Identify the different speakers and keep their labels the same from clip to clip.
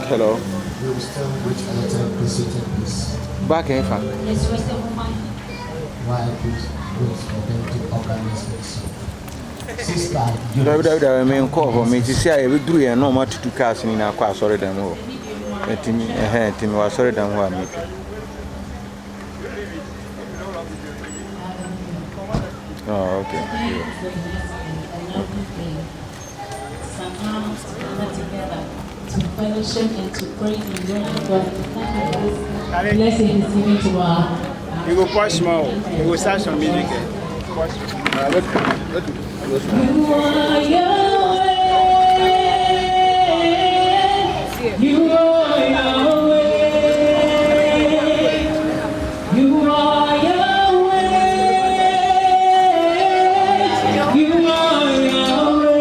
Speaker 1: Hello.
Speaker 2: We will still wait a little, please.
Speaker 1: Back in fact.
Speaker 2: Why please wait for them to organize this? Sister,
Speaker 1: I mean, call for me to say I will do a normal to cast in our class or them. Let me a hand to me was sorry than one. Oh, okay.
Speaker 3: To fellowship and to pray in your blessing is given to our.
Speaker 4: You go push more. You go start some music.
Speaker 3: You are Yahweh. You are Yahweh. You are Yahweh. You are Yahweh.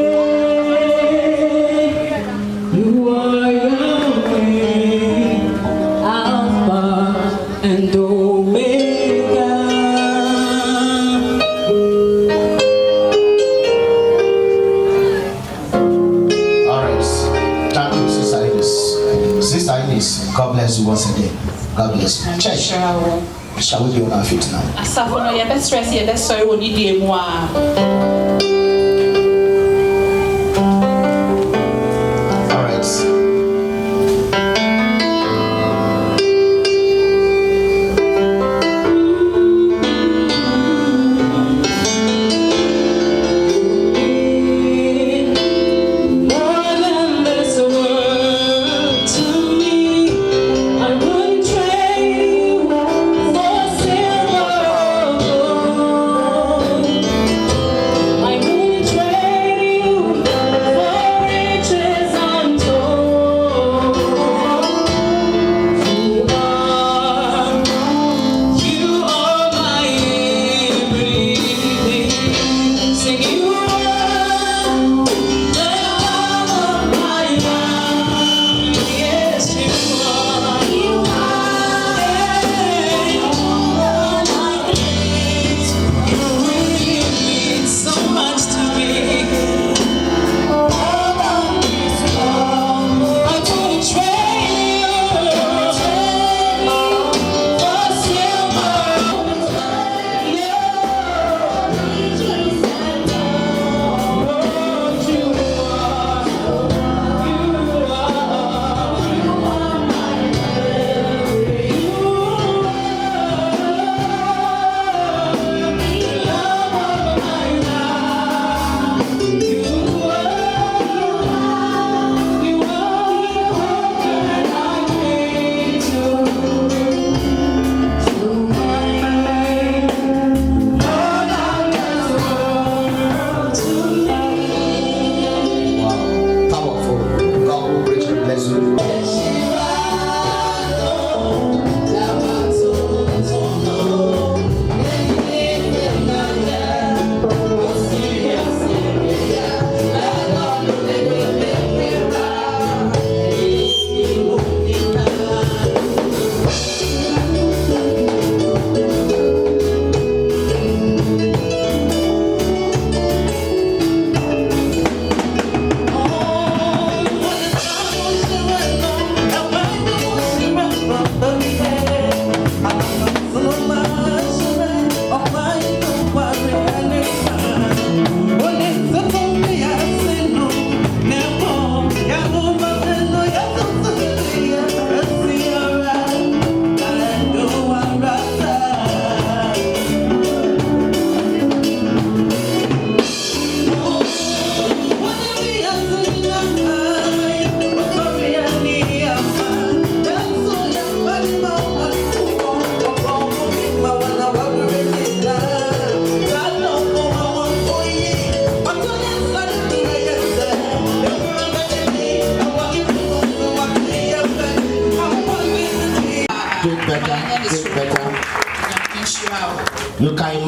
Speaker 3: You are Yahweh. Alpha and Omega.
Speaker 2: Sister Ines, God bless you once again. God bless you. Church, shall we be on our feet now?
Speaker 3: Asafono ye best stress ye best sorry woni die mu a.
Speaker 2: All right.
Speaker 3: I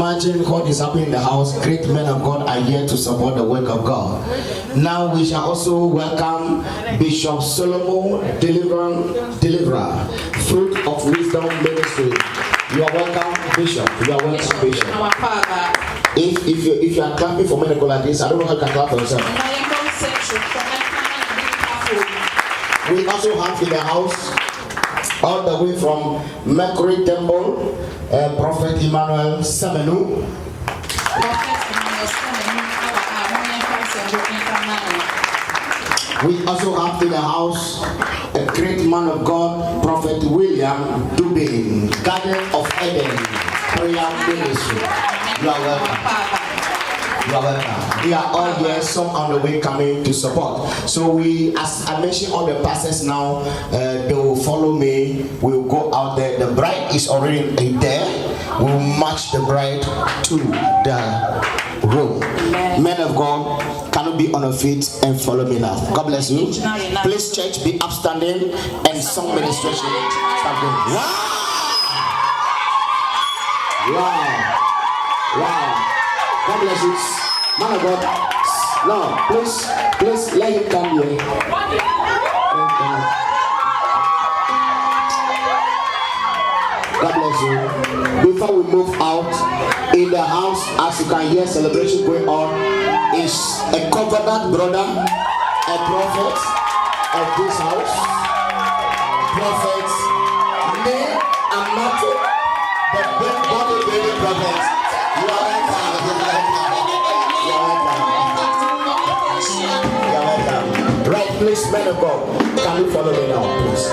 Speaker 2: imagine what is happening in the house. Great men of God are here to support the work of God. Now we shall also welcome Bishop Solomon Deliverer, Fruit of Wisdom Ministry. You are welcome, Bishop. You are welcome, Bishop.
Speaker 3: Our Father.
Speaker 2: If you are clapping for me like this, I don't know how you can clap for yourself. We also have in the house, all the way from Mercury Temple, Prophet Emmanuel Semenu. We also have in the house a great man of God, Prophet William Dubin, Garden of Eden, Prayer Ministry. You are welcome. You are welcome. They are all here, some on the way coming to support. So we, as I mentioned, all the pastors now, they will follow me. We will go out there. The bride is already there. We will march the bride to the room. Men of God, cannot be on your feet and follow me now. God bless you. Please, church, be upstanding and song ministration. Start going. Wow! Wow! Wow! God bless you. Man of God. No, please let him come here. God bless you. Before we move out, in the house, as you can hear celebration going on, is a covenant brother, a prophet of this house. Prophet name and not the body baby prophet. You are welcome. You are welcome. Right, please, men of God, can you follow me now, please?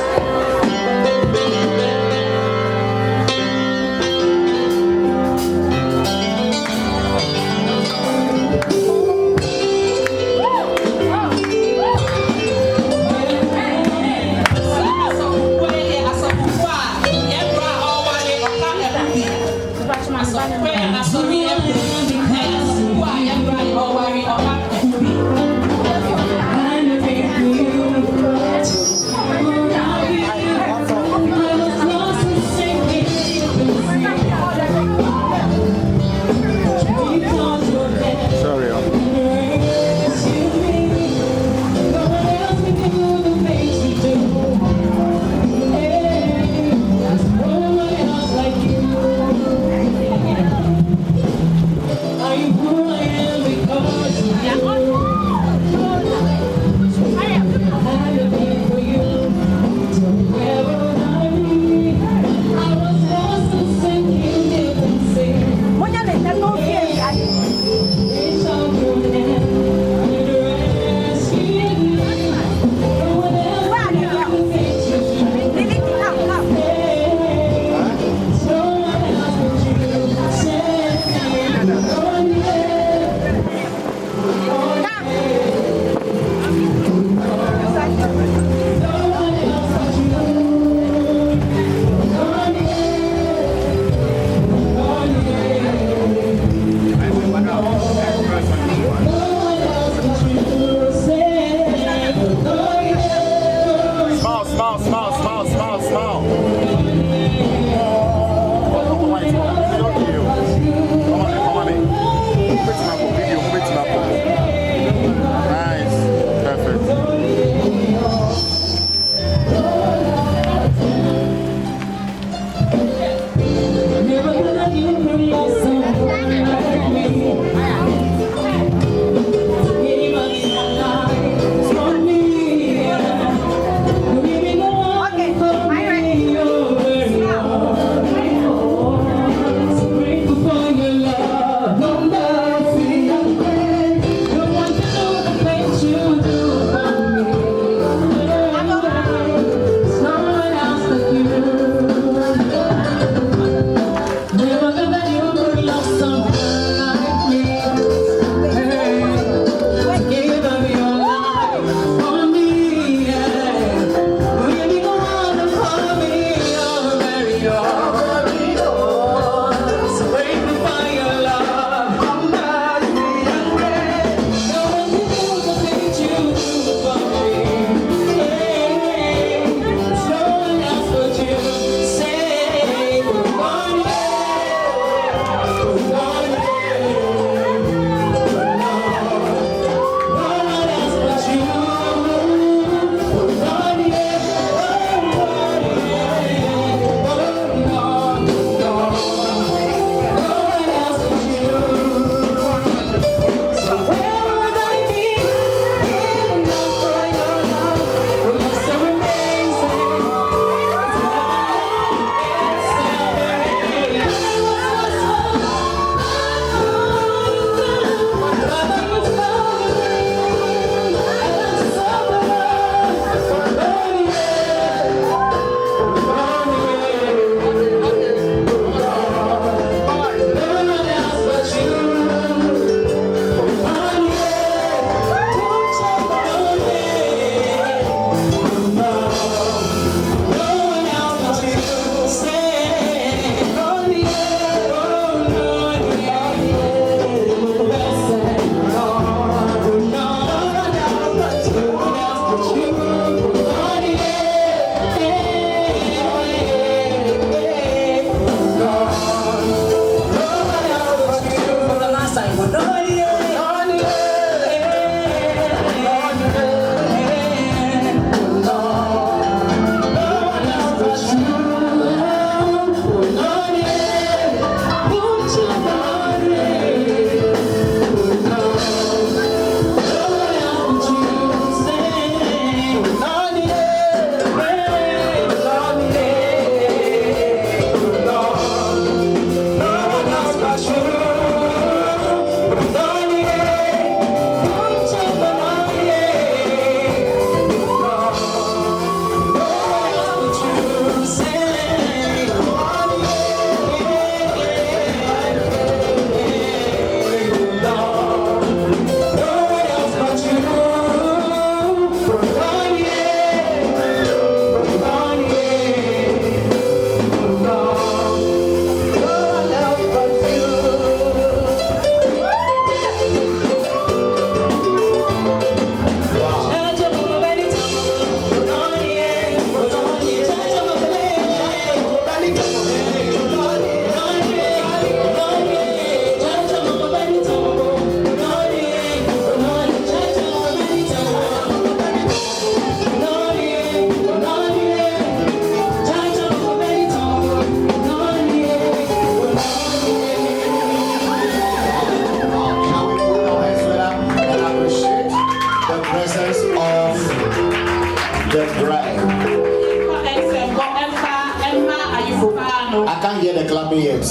Speaker 2: it.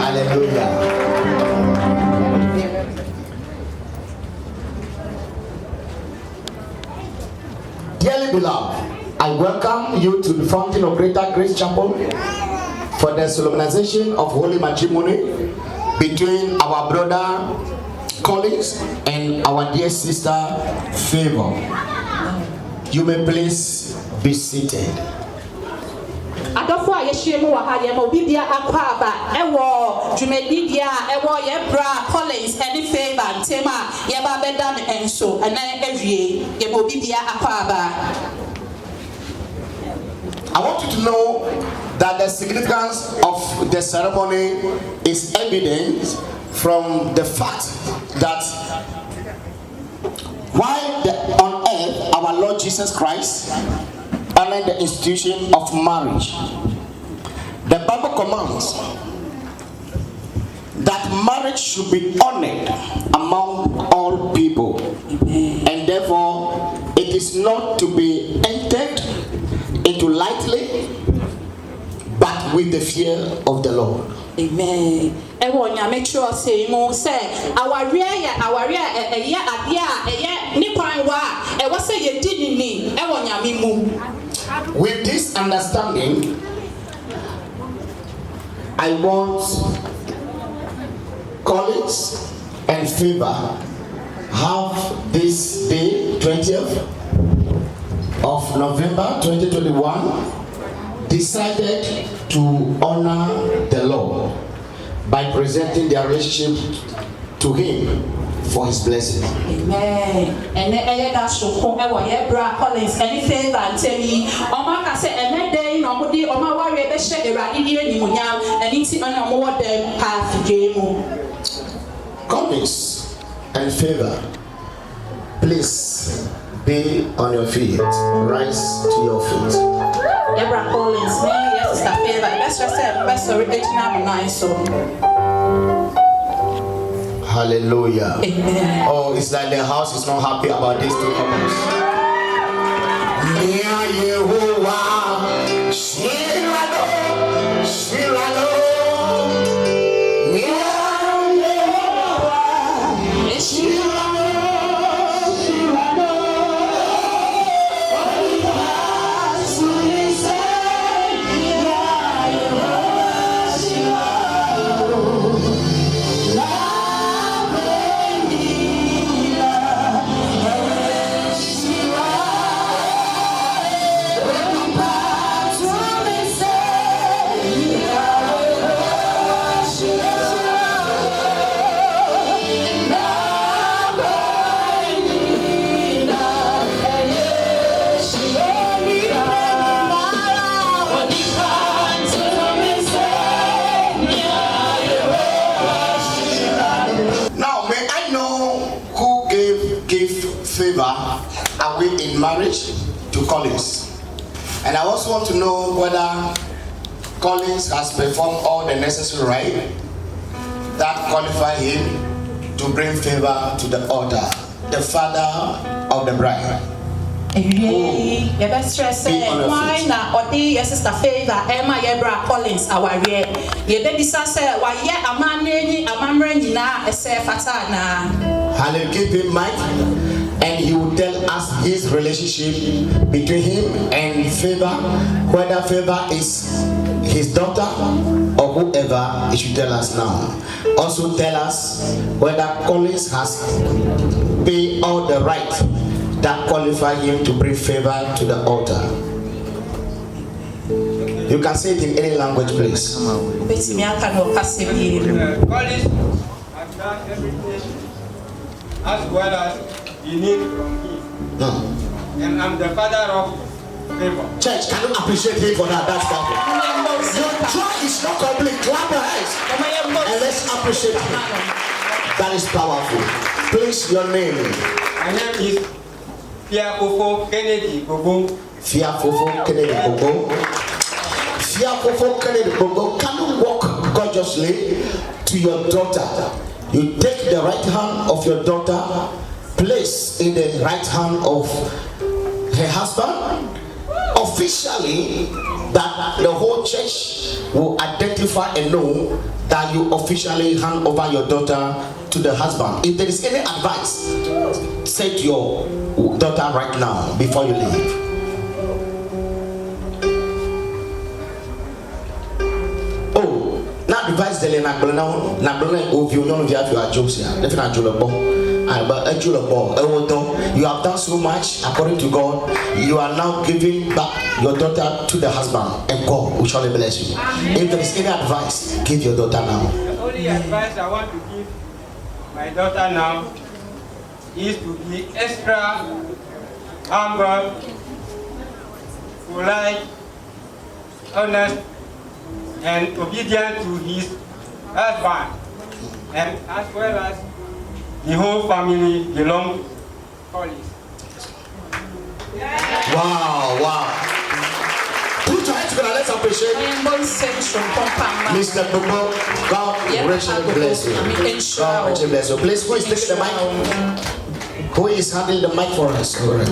Speaker 2: Hallelujah. Dearly beloved, I welcome you to the Fountain of Greater Grace Chapel for the solemnization of holy matrimony between our brother Collins and our dear sister Favor. You may please be seated.
Speaker 3: Adofo a yehye mu wa ha ye ma obi bia akwa aba ewo dwumedi dia ewo ye bra Collins any Favor tema ye ba beda me enso ana ewie ye ma obi bia akwa aba.
Speaker 2: I want you to know that the significance of the ceremony is evident from the fact that while on earth our Lord Jesus Christ honored the institution of marriage, the Bible commands that marriage should be honored among all people, and therefore it is not to be entered into lightly, but with the fear of the Lord.
Speaker 3: Amen. Ewo nyame cho say mo say aware eye adea eye ni kwan wa e wo say ye di ni ewo nyame mu.
Speaker 2: With this understanding, I want Collins and Favor have this day, 20th of November 2021, decided to honor the Lord by presenting their relationship to Him for His blessing.
Speaker 3: Amen. And then that so ko e wo ye bra Collins any Favor ntemi o ma ka say ene dey no mo di o ma ware be hye Erade di animunyam eni ti na mo wo dem pa fidwe mu.
Speaker 2: Collins and Favor, please be on your feet. Rise to your feet.
Speaker 3: Ebra Collins, me yes sister Favor. Let's just say best original nice so.
Speaker 2: Hallelujah.
Speaker 3: Amen.
Speaker 2: Oh, it's like the house is not happy about these two couples. Favor away in marriage to Collins, and I also want to know whether Collins has performed all the necessary rites that qualify him to bring Favor to the altar, the father of the bride.
Speaker 3: You best stress why na odi your sister Favor Emma Yebra Collins aware ye be bisa say why ye amane ni amamre nyina ese fata na.
Speaker 2: Hallelujah. Keep in mind, and he will tell us his relationship between him and Favor, whether Favor is his daughter or whoever. He should tell us now. Also tell us whether Collins has paid all the right that qualify him to bring Favor to the altar. You can say it in any language, please.
Speaker 3: Collins, I've
Speaker 4: done everything as well as you need from him. And I'm the father of Favor.
Speaker 2: Church, can you appreciate him for that? That's powerful. Your joy is not complete. Clap your hands and let's appreciate him. That is powerful. Please, your name.
Speaker 4: My name is Fiafofo Kennedy Bobo.
Speaker 2: Fiafofo Kennedy Bobo. Fiafofo Kennedy Bobo. Can you walk gorgeously to your daughter? You take the right hand of your daughter, place in the right hand of her husband. Officially, that the whole church will identify and know that you officially hand over your daughter to the husband. If there is any advice, say to your daughter right now before you leave. Oh, now advice the na of you know you are jokes here. Definitely you have done so much according to God. You are now giving back your daughter to the husband, and God will surely bless you. If there is any advice, give your daughter now.
Speaker 4: The only advice I want to give my daughter now is to be extra humble, polite, honest, and obedient to his husband, and as well as the whole family belong to Collins.
Speaker 2: Wow. Put your hands together, let's appreciate Mr. Bobo. God richly bless you. God richly bless you. Please, who is taking the mic? Who is handling the mic for us? All right.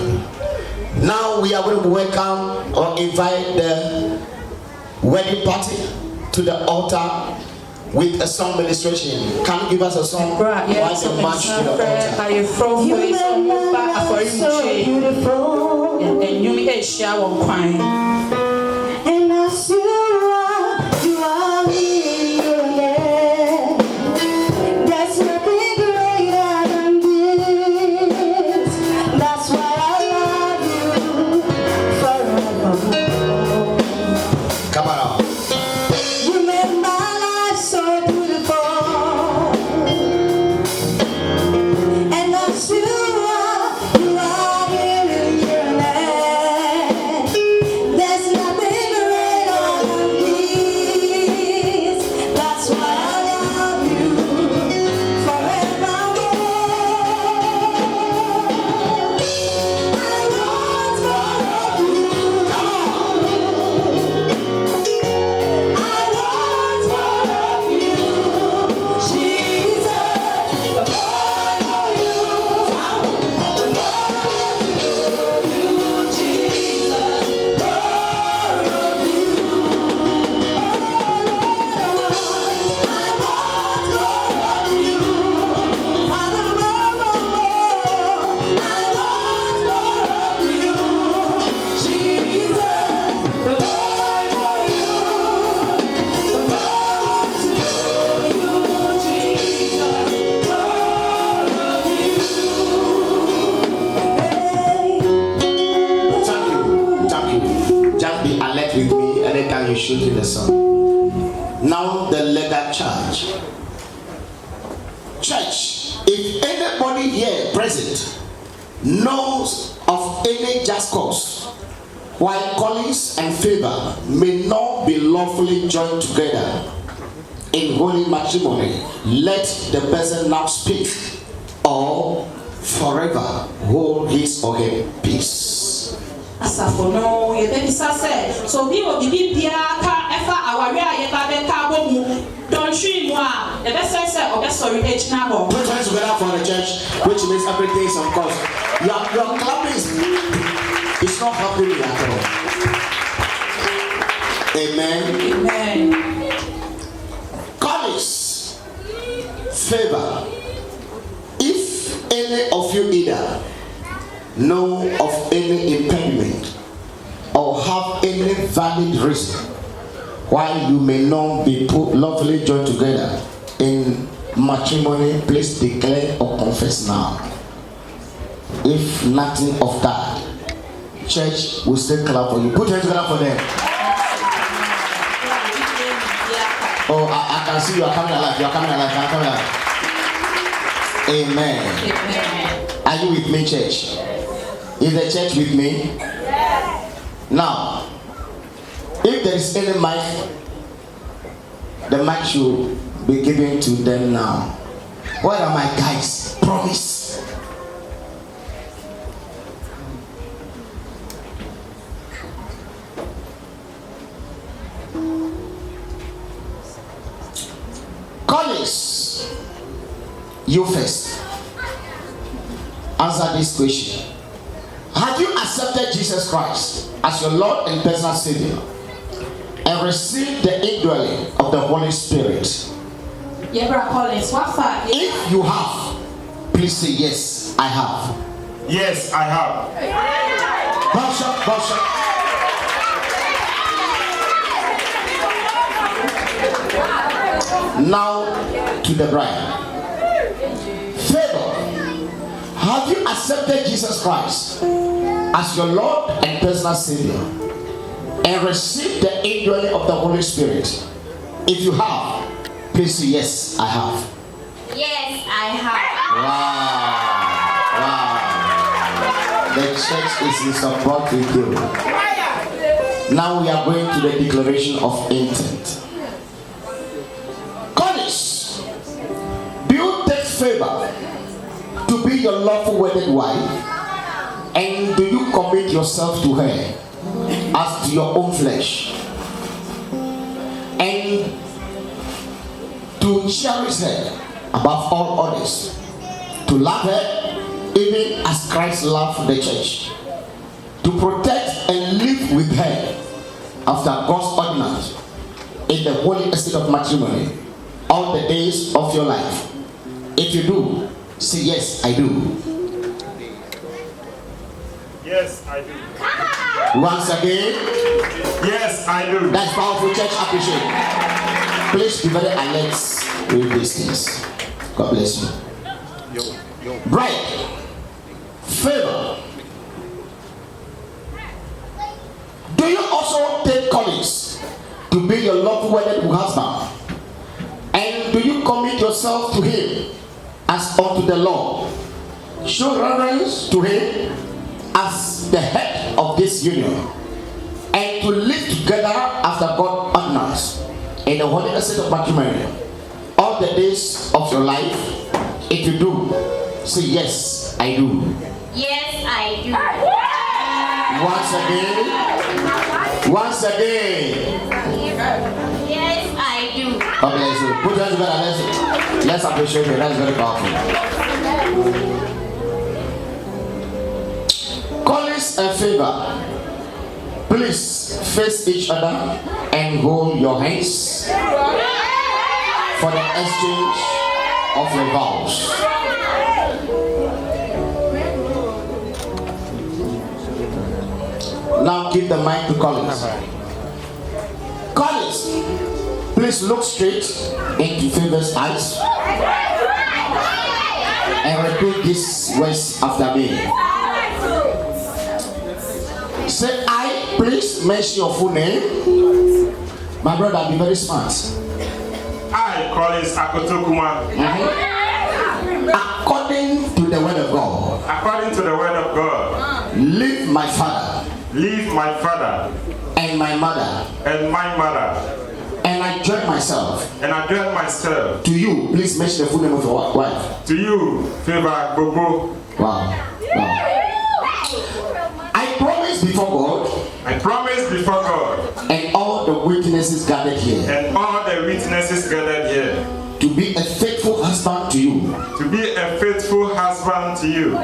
Speaker 2: Now we are going to welcome or invite the wedding party to the altar with a song ministration. Can you give us a song?
Speaker 3: Right, yeah,
Speaker 2: Why the march to the altar?
Speaker 3: You make so beautiful. And you make a shower wine. And as you are here. There's nothing greater than this. That's why I love you forever.
Speaker 2: Come on. Shooting the sun. Now the legal charge. Church, if anybody here present knows of any just cause why Collins and Favor may not be lawfully joined together in holy matrimony, let the person now speak or forever hold his or her peace.
Speaker 3: Asafono ye be say so bi o bi bia ka efa aware aye ba be ka bomu don twi mu a ye be say o be sorry ejina bo.
Speaker 2: Put hands together for the church, which means everything is of course. Your clapping is not helping me at all. Amen. Collins, Favor, if any of you either know of any impediment or have any valid reason why you may not be put lawfully joined together in matrimony, please declare or confess now. If nothing of that, church will still clap for you. Put your hands together for them. Oh, I can see you are coming alive. You are coming alive. You are coming alive. Amen. Are you with me, church? Is the church with me? Now, if there is any mic, the mic should be given to them now. Where are my guys? Promise. Collins, you first. Answer this question. Have you accepted Jesus Christ as your Lord and personal Savior? and receive the indwelling of the Holy Spirit. If you have, please say yes, I have.
Speaker 5: Yes, I have.
Speaker 2: Bishop. Now to the bride. Favor. Have you accepted Jesus Christ as your Lord and personal Savior and received the indwelling of the Holy Spirit? If you have, please say yes, I have.
Speaker 6: Yes, I have.
Speaker 2: Wow. The church is in support with you. Now we are going to the declaration of intent. College, do you take favor to be your lawful wedded wife? And do you commit yourself to her as to your own flesh? And to cherish her above all others, to love her even as Christ loved the church, to protect and live with her after God's ordinance in the holy estate of matrimony all the days of your life. If you do, say yes, I do.
Speaker 5: Yes, I do.
Speaker 2: Once again,
Speaker 5: Yes, I do.
Speaker 2: that's powerful, church. Appreciate it. Please be very alert with these things. God bless you. Bride, favor. Do you also take colleagues to be your lawful wedded husband? And do you commit yourself to him as unto the Lord? Show reverence to him as the head of this union, and to live together after God's ordinance in the holy estate of matrimony all the days of your life. If you do, say yes, I do.
Speaker 6: Yes, I do.
Speaker 2: Once again.
Speaker 6: Yes, I do.
Speaker 2: Okay, so put your hands together. Let's appreciate it. That's very powerful. Colleagues and favor, please face each other and hold your hands for the exchange of your vows. Now give the mic to Collins. Collins, please look straight into Favor's eyes and repeat these words after me. Say, I, please mention your full name. My brother, be very smart.
Speaker 5: I, Collins Akotokuma.
Speaker 2: According to the word of God.
Speaker 5: According to the word of God.
Speaker 2: Leave my father.
Speaker 5: Leave my father.
Speaker 2: And my mother.
Speaker 5: And my mother.
Speaker 2: And I join myself.
Speaker 5: And I join myself.
Speaker 2: To you, please mention the full name of your wife.
Speaker 5: To you, Favor Bobo.
Speaker 2: Wow. I promise before God.
Speaker 5: I promise before God.
Speaker 2: And all the witnesses gathered here.
Speaker 5: And all the witnesses gathered here.
Speaker 2: To be a faithful husband to you.
Speaker 5: To be a faithful husband to you.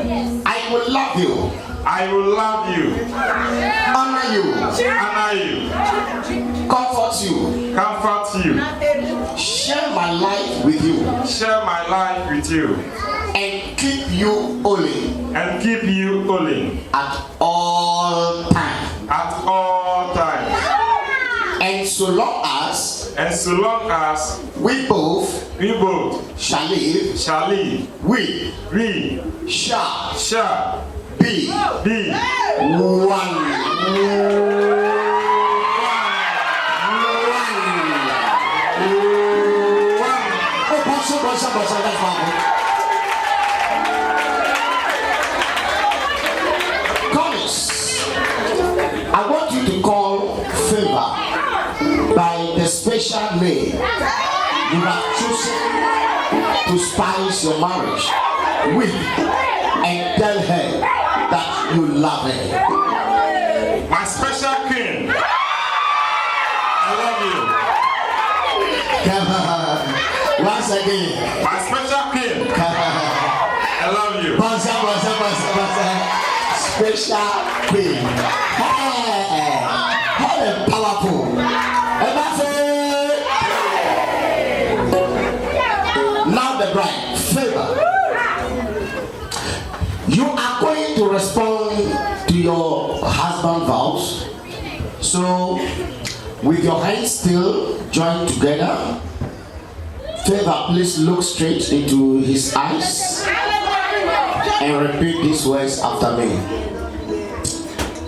Speaker 2: I will love you.
Speaker 5: I will love you.
Speaker 2: Honor you.
Speaker 5: Honor you.
Speaker 2: Comfort you.
Speaker 5: Comfort you.
Speaker 2: Share my life with you.
Speaker 5: Share my life with you.
Speaker 2: And keep you holy.
Speaker 5: And keep you holy.
Speaker 2: At all times.
Speaker 5: At all times.
Speaker 2: And so long as.
Speaker 5: And so long as.
Speaker 2: We both.
Speaker 5: Shall live. We. Shall.
Speaker 2: Be one. Collins, I want you to call Favor by the special name you have chosen to spice your marriage with, and tell her that you love her.
Speaker 5: My special king, I love you.
Speaker 2: Once again.
Speaker 5: My special king, I love you.
Speaker 2: Special king. How powerful. the bride. Favor. You are going to respond to your husband vows. So, with your hands still joined together, Favor, please look straight into his eyes and repeat these words after me.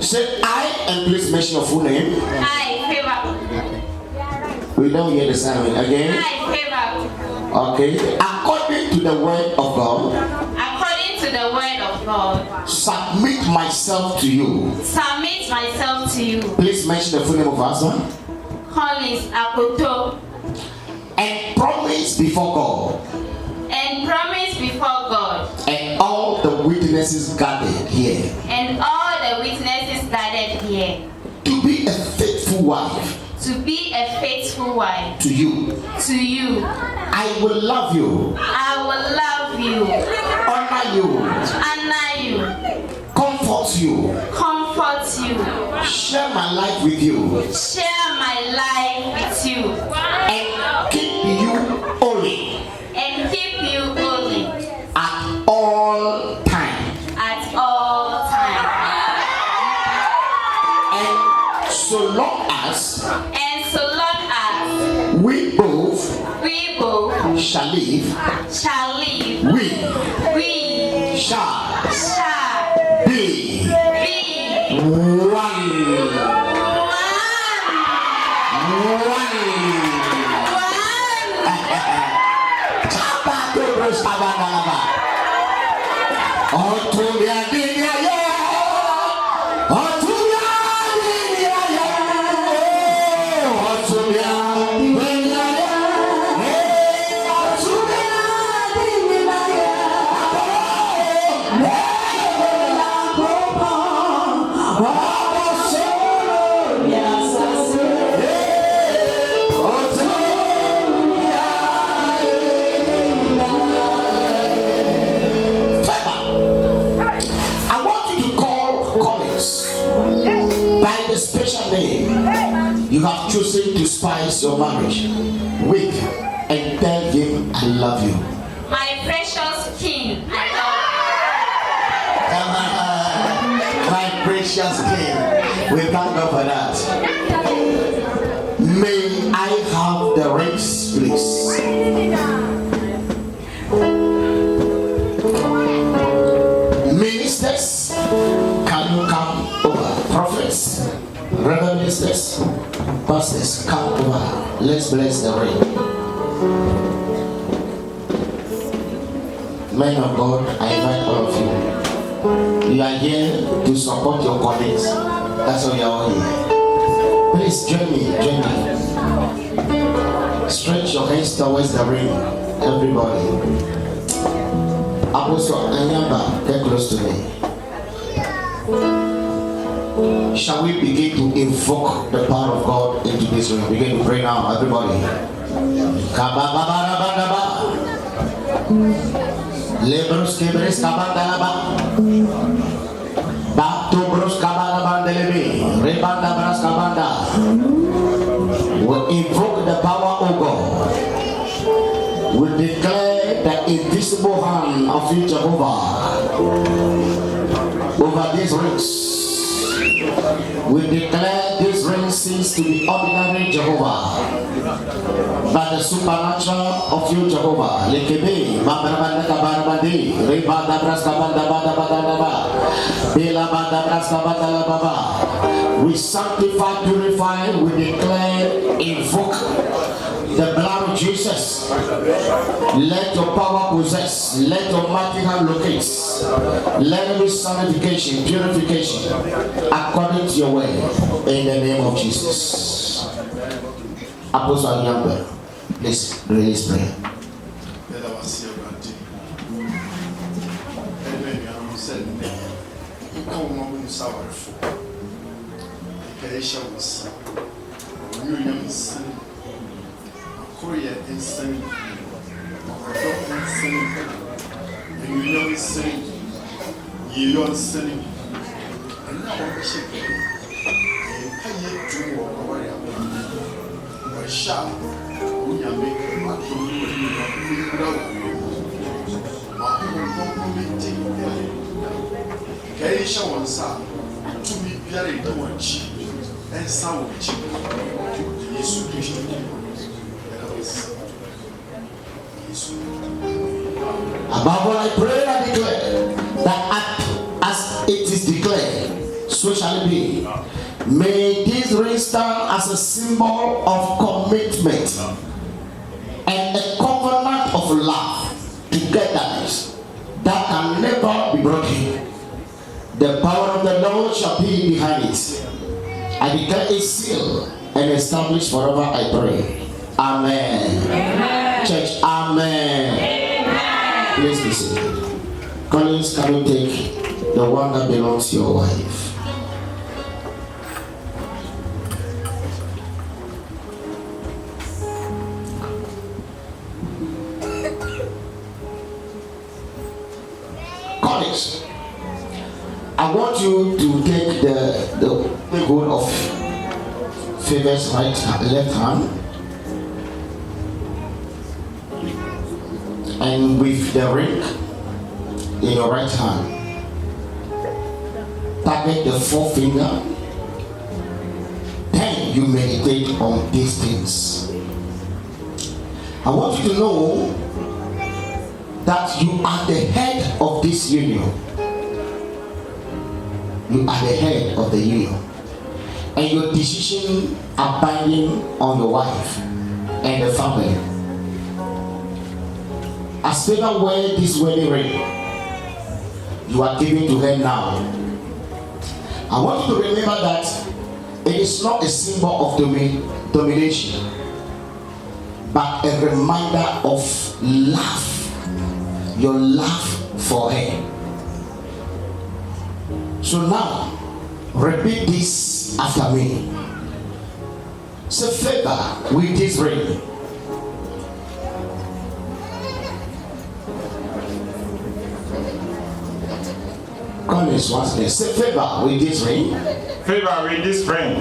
Speaker 2: Say I, and please mention your full name.
Speaker 6: I, Favor.
Speaker 2: We don't hear the sound again.
Speaker 6: I, Favor.
Speaker 2: Okay. According to the word of God.
Speaker 6: According to the word of God.
Speaker 2: Submit myself to you.
Speaker 6: Submit myself to you.
Speaker 2: Please mention the full name of husband.
Speaker 6: Collins Akoto.
Speaker 2: And promise before God.
Speaker 6: And promise before God.
Speaker 2: And all the witnesses gathered here.
Speaker 6: And all the witnesses gathered here.
Speaker 2: To be a faithful wife.
Speaker 6: To be a faithful wife.
Speaker 2: To you.
Speaker 6: To you.
Speaker 2: I will love you.
Speaker 6: I will love you.
Speaker 2: Honor you.
Speaker 6: Honor you.
Speaker 2: Comfort you.
Speaker 6: Comfort you.
Speaker 2: Share my life with you.
Speaker 6: Share my life with you.
Speaker 2: And keep you holy.
Speaker 6: And keep you holy.
Speaker 2: At all times.
Speaker 6: At all times.
Speaker 2: And so long as.
Speaker 6: And so long as.
Speaker 2: We both. Shall live.
Speaker 6: Shall live. We.
Speaker 2: Shall.
Speaker 6: Be.
Speaker 2: One. You have chosen to spice your marriage with and tell him I love you.
Speaker 6: My precious king, I
Speaker 2: love you. My precious king. We thank God for that. May I have the rings, please? Ministers, can you come over? Prophets, Reverend ministers, pastors, come over. Let's bless the ring. Men of God, I invite all of you. You are here to support your colleagues. That's why you are all here. Please join me, Stretch your hands towards the ring, everybody. Apostle Anyamba, get close to me. Shall we begin to invoke the power of God into this room? Begin to pray now, everybody. Lebros kebres kabandalaba. Bato bros kabandalaba. Rebanda bras kabanda. We invoke the power of God. We declare the invisible hand of you, Jehovah, over these rings. We declare this rain cease to be ordinary, Jehovah, by the supernatural of you, Jehovah. Lekebe, Mabrabanda Kabarabadi, Rebada Braskabanda Badabadaba, Bela Bada Braskabanda Baba. We sanctify, purify, we declare, invoke the blood of Jesus. Let your power possess, let your mighty hand locate, let every sanctification, purification, according to your way, in the name of Jesus. Apostle Anyamba, please release prayer.
Speaker 5: Korea insane, insane, and you know insane, you are insane, and now I'm shaking. I yet to walk away. I shall, we are making my children. ɛnhyɛ wɔn nsa tumi biara ɛdi wɔn akyi ɛnsa wɔn akyi Yesu Kristo Yesu.
Speaker 2: Above all, I pray and declare that as it is declared, so shall it be. May this ring stand as a symbol of commitment and a covenant of love, togetherness that can never be broken. The power of the Lord shall be behind it. I declare it sealed and established forever, I pray. Amen. Amen. Church, amen. Amen. Please be seated. Collins, can you take the one that belongs to your wife? Collins, I want you to take the hold of Favor's left hand, and with the ring in your right hand, target the forefinger. Then you meditate on these things. I want you to know that you are the head of this union. You are the head of the union, and your decisions are binding on your wife and the family. As Favor wear this wedding ring, you are giving to her now. I want you to remember that it is not a symbol of domination, but a reminder of love, your love for her. So now, repeat this after me. Say, Favor with this ring. Collins once again. Say, Favor with this ring.
Speaker 7: Favor with this ring.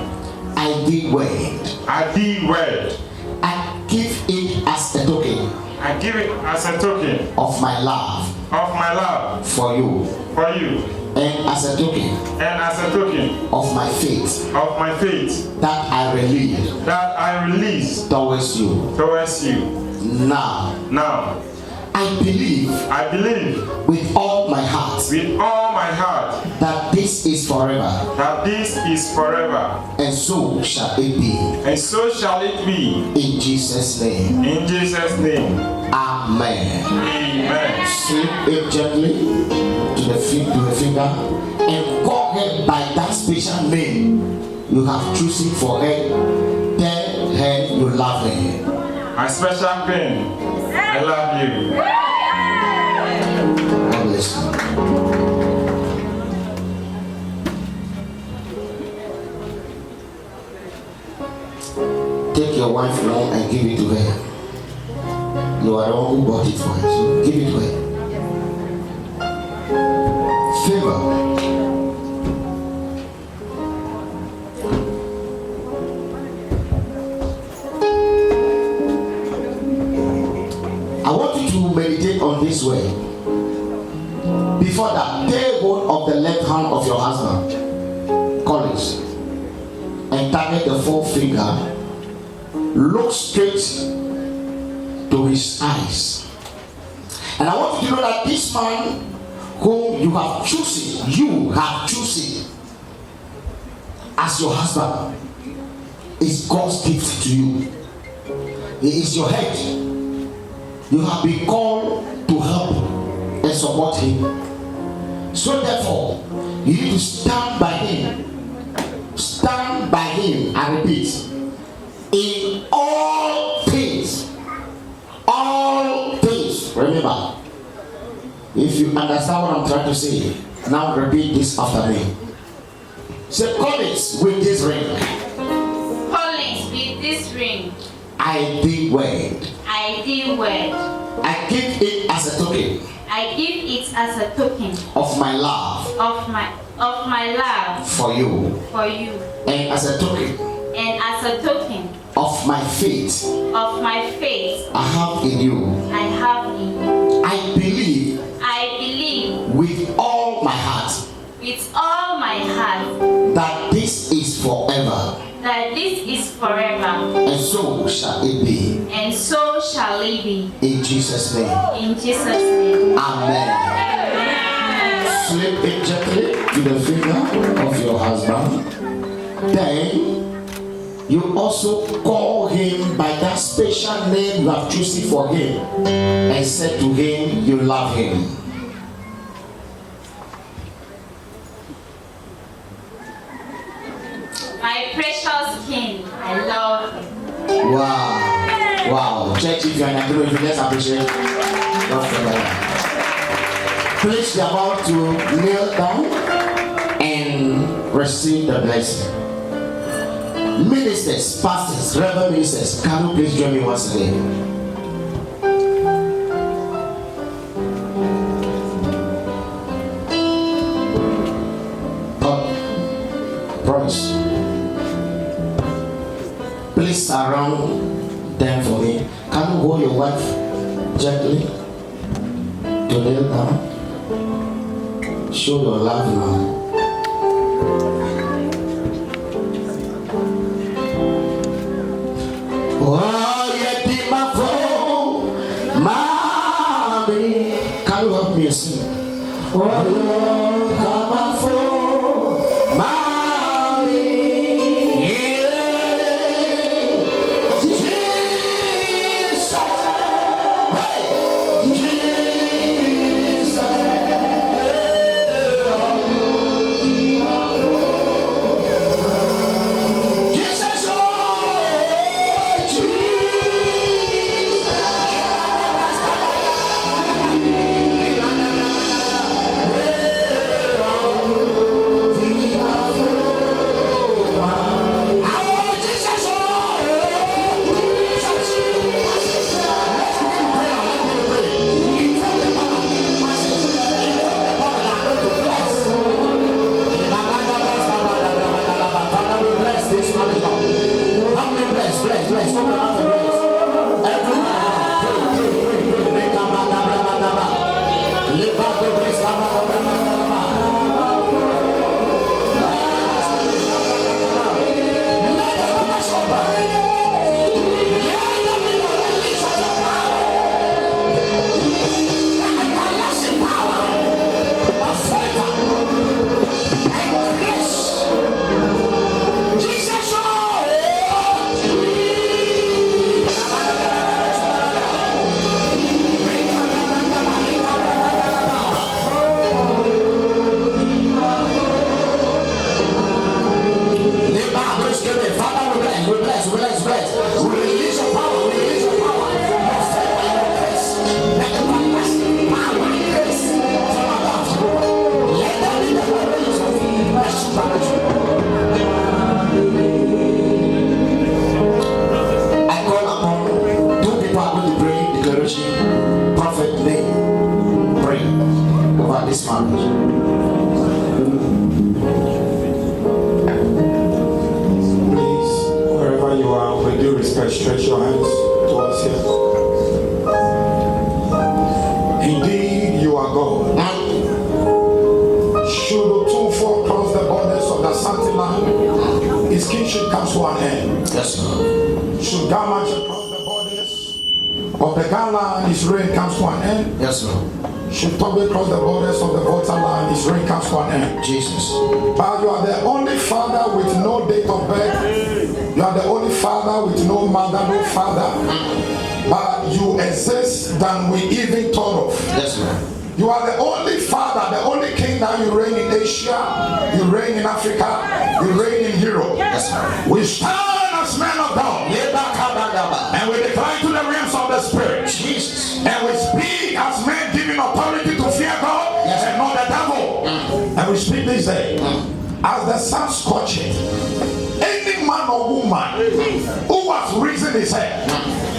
Speaker 2: I did wed.
Speaker 7: I did wed.
Speaker 2: I give it as a token.
Speaker 7: I give it as a token
Speaker 2: of my love.
Speaker 7: Of my love.
Speaker 2: For you.
Speaker 7: For you.
Speaker 2: And as a token.
Speaker 7: And as a token.
Speaker 2: Of my faith.
Speaker 7: Of my faith.
Speaker 2: That I release.
Speaker 7: That I release.
Speaker 2: Towards you.
Speaker 7: Towards you.
Speaker 2: Now.
Speaker 7: Now.
Speaker 2: I believe.
Speaker 7: I believe.
Speaker 2: With all my heart.
Speaker 7: With all my heart.
Speaker 2: That this is forever.
Speaker 7: That this is forever.
Speaker 2: And so shall it be.
Speaker 7: And so shall it be.
Speaker 2: In Jesus' name.
Speaker 7: In Jesus' name.
Speaker 2: Amen.
Speaker 7: Amen.
Speaker 2: Slip it gently to the finger and call her by that special name you have chosen for her. Tell her you love her.
Speaker 7: My special friend, I love you.
Speaker 2: God bless you. Take your wife along and give it to her. You are the one who bought it for her, so give it to her. Favor. I want you to meditate on this way. Before that, take hold of the left hand of your husband, Collins, and target the forefinger. Look straight to his eyes. And I want you to know that this man whom you have chosen as your husband is God's gift to you. He is your head. You have been called to help and support him. So therefore, you need to stand by him. Stand by him, I repeat, in all things. All things. Remember, if you understand what I'm trying to say, now repeat this after me. Say, Collins with this ring.
Speaker 6: Collins with this ring.
Speaker 2: I did wed.
Speaker 6: I did wed.
Speaker 2: I give it as a token.
Speaker 6: I give it as a token
Speaker 2: Of my love.
Speaker 6: Of my love.
Speaker 2: For you.
Speaker 6: For you.
Speaker 2: And as a token.
Speaker 6: And as a token.
Speaker 2: Of my faith.
Speaker 6: Of my faith.
Speaker 2: I have in you.
Speaker 6: I have in you.
Speaker 2: I believe.
Speaker 6: I believe.
Speaker 2: With all my heart.
Speaker 6: With forever.
Speaker 2: And so shall it be.
Speaker 6: And so shall it be.
Speaker 2: In Jesus' name.
Speaker 6: In Jesus' name.
Speaker 2: Amen. Slip it gently to the finger of your husband. Then you also call him by that special name you have chosen for him and said to him you love him.
Speaker 6: My precious King, I love you.
Speaker 2: Wow. Wow. Church, if you are in agreement, let's appreciate God for that. Please, you are about to kneel down and receive the blessing. Ministers, pastors, reverend ministers, can you please join me once again? Promise. Please surround them for me. Can you hold your wife gently to kneel down? Show your love now. Oh, yeah, be my phone, mommy. Can you help me sing? Oh, Lord, come my phone, mommy. Yeah, Jesus, hey, Jesus. Jesus, oh, this marriage.
Speaker 8: Please, wherever you are, with due respect, stretch your hands towards Him. Indeed, you are God. Should Otumfuo cross the borders of the Santi land, his kingship comes to an end.
Speaker 2: Yes, sir.
Speaker 8: Should Gamache cross the borders of the Ghana land, his reign comes to an end.
Speaker 2: Yes, sir.
Speaker 8: Should Toby cross the borders of the Volta land, his reign comes to an end.
Speaker 2: Jesus.
Speaker 8: But you are the only father with no date of birth. You are the only father with no mother, no father. But you exist than we even thought of.
Speaker 2: Yes, sir.
Speaker 8: You are the only father, the only king that you reign in Asia, you reign in Africa, you reign in Europe.
Speaker 2: Yes, sir.
Speaker 8: We stand as men of God. And we decline to the realms of the Spirit.
Speaker 2: Jesus.
Speaker 8: And we speak as men giving authority to fear God,
Speaker 2: yes,
Speaker 8: and not the devil. And we speak this day, as the sun scorching, any man or woman who has risen his head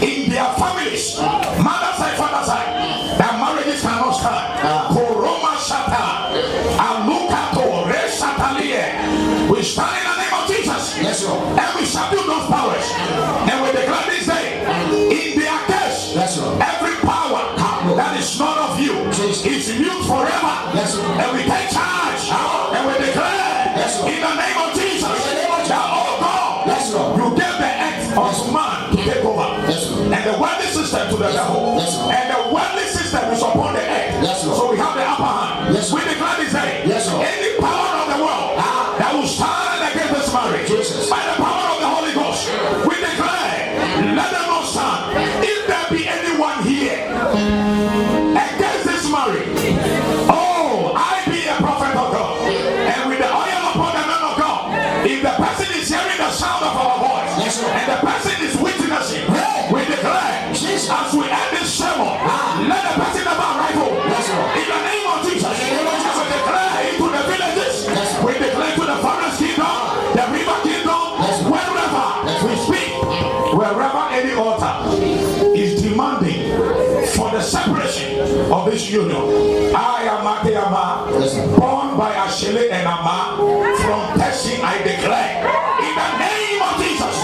Speaker 8: in their families, mother side, father side, their marriages cannot stand. Koroma shata, alukato, reshatalie. We stand in the name of Jesus.
Speaker 2: Yes, Lord.
Speaker 8: And we subdue those powers. And we declare this day, in their case,
Speaker 2: yes, Lord,
Speaker 8: every power that is not of you is mute forever.
Speaker 2: Yes, Lord.
Speaker 8: And we take charge. And we declare,
Speaker 2: yes, Lord,
Speaker 8: in the name of Jesus, that, oh God,
Speaker 2: yes, Lord,
Speaker 8: you gave the system to the devil.
Speaker 2: Yes, Lord.
Speaker 8: And the worldly system is upon the earth.
Speaker 2: Yes, Lord.
Speaker 8: So we have the upper hand.
Speaker 2: Yes,
Speaker 8: We
Speaker 2: Lord.
Speaker 8: declare this day,
Speaker 2: Yes, Lord.
Speaker 8: any power of the world that will stand against this marriage,
Speaker 2: Jesus.
Speaker 8: by the power of the Holy Ghost, we declare, let them not stand. If there be anyone here against this marriage, oh, I be a prophet of God, and with the oil upon the man of God, if the person is hearing the sound of our voice,
Speaker 2: Yes, Lord.
Speaker 8: and the person is witnessing, we declare,
Speaker 2: Jesus.
Speaker 8: as we end this sermon, let the person never arrive home.
Speaker 2: Yes, Lord.
Speaker 8: In the name of Jesus, we declare into the villages,
Speaker 2: Yes, Lord.
Speaker 8: we declare to the forest kingdom, the river kingdom,
Speaker 2: Yes, Lord.
Speaker 8: wherever
Speaker 2: Yes,
Speaker 8: we
Speaker 2: Lord.
Speaker 8: speak, wherever any altar is demanding for the separation of this union. I am Mateyama,
Speaker 2: Yes, Lord.
Speaker 8: born by Ashele and Ama from Teshi, I declare, in the name of Jesus,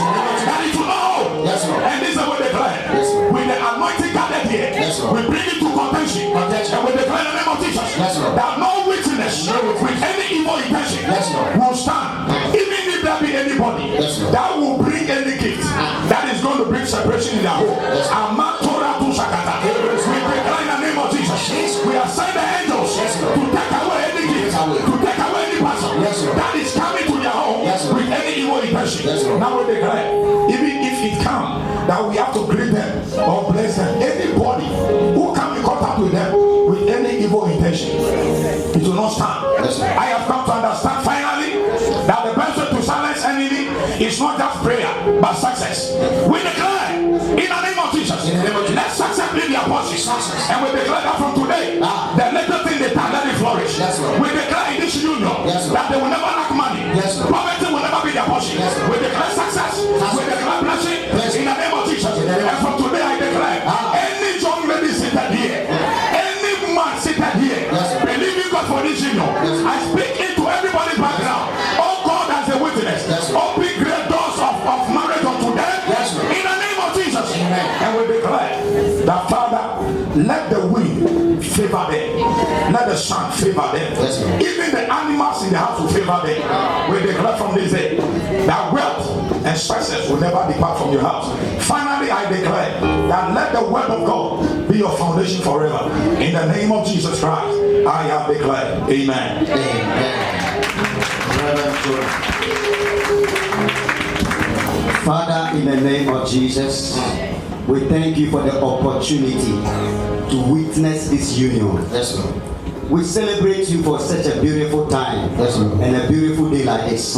Speaker 8: that it will not hold.
Speaker 2: Yes, Lord.
Speaker 8: And this is what we declare.
Speaker 2: Yes, Lord.
Speaker 8: With the anointing gathered here,
Speaker 2: Yes, Lord.
Speaker 8: we bring it to contention.
Speaker 2: Contention.
Speaker 8: And we declare in the name of Jesus,
Speaker 2: Yes, Lord.
Speaker 8: that no witness with any evil intention
Speaker 2: Yes, Lord.
Speaker 8: will stand. Even if there be anybody
Speaker 2: Yes, Lord.
Speaker 8: that will bring any gift that is going to bring separation in their home.
Speaker 2: Yes, Lord.
Speaker 8: Amatora tu Sakata. We declare in the name of Jesus. We have sent the angels
Speaker 2: Yes, Lord.
Speaker 8: to take away any gift, to take away any person
Speaker 2: Yes, Lord.
Speaker 8: that is coming to their home
Speaker 2: Yes, Lord.
Speaker 8: with any evil intention.
Speaker 2: Yes, Lord.
Speaker 8: Now we declare, even if it come that we have to greet them or bless them, anybody who come in contact with them with any evil intention, it will not stand.
Speaker 2: Yes, Lord.
Speaker 8: I have come to understand finally that the best way to silence enemy is not just prayer but success. We declare in the name of Jesus,
Speaker 2: In the name of Jesus.
Speaker 8: let success be their portion.
Speaker 2: Success.
Speaker 8: And we declare that from today, the little thing they can let it flourish.
Speaker 2: Yes, Lord.
Speaker 8: We declare in this union
Speaker 2: Yes, Lord.
Speaker 8: that they will never lack money.
Speaker 2: Yes, Lord.
Speaker 8: Poverty will never be their portion.
Speaker 2: Yes, Lord.
Speaker 8: We declare success. We declare blessing in the name of Jesus.
Speaker 2: In the name of
Speaker 8: And from today I declare, any young lady seated here, any man seated here,
Speaker 2: Yes, Lord.
Speaker 8: believing God for this union,
Speaker 2: Yes, Lord.
Speaker 8: I speak into everybody's background. Oh God, as a witness,
Speaker 2: Yes, Lord.
Speaker 8: open great doors of marriage unto them.
Speaker 2: Yes, Lord.
Speaker 8: In the name of Jesus.
Speaker 2: Amen.
Speaker 8: And we declare that, Father, let the wind favor them. Let the sun favor them.
Speaker 2: Yes, Lord.
Speaker 8: Even the animals in the house will favor them. We declare from this day that wealth and success will never depart from your house. Finally, I declare that let the word of God be your foundation forever. In the name of Jesus Christ, I have declared. Amen.
Speaker 2: Father, in the name of Jesus, we thank you for the opportunity to witness this union. Yes, Lord. We celebrate you for such a beautiful time, yes, Lord, and a beautiful day like this.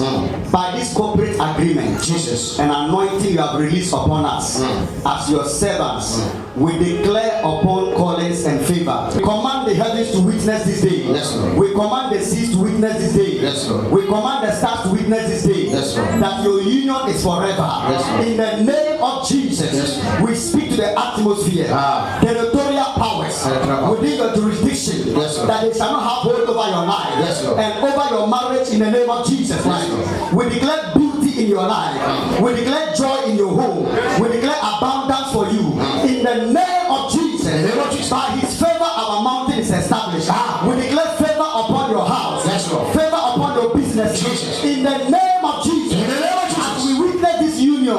Speaker 2: By this corporate agreement, Jesus, and anointing you have released upon us as your servants, we declare upon Collins and favor. We command the heavens to witness this day. Yes, Lord. We command the seas to witness this day. Yes, Lord. We command the stars to witness this day. Yes, Lord. That your union is forever. Yes, Lord. In the name of Jesus, yes, we speak to the atmosphere, territorial powers within your jurisdiction, yes, that they shall not have hold over your life, yes, and over your marriage in the name of Jesus Christ. Yes, we declare beauty in your life. We declare joy in your home. We declare abundance for you. In the name of Jesus, by his favor our mountain is established. We declare favor upon your house. Yes, Lord. Favor upon your business. Jesus. In the name of Jesus. In the name of Jesus. As we witness this union,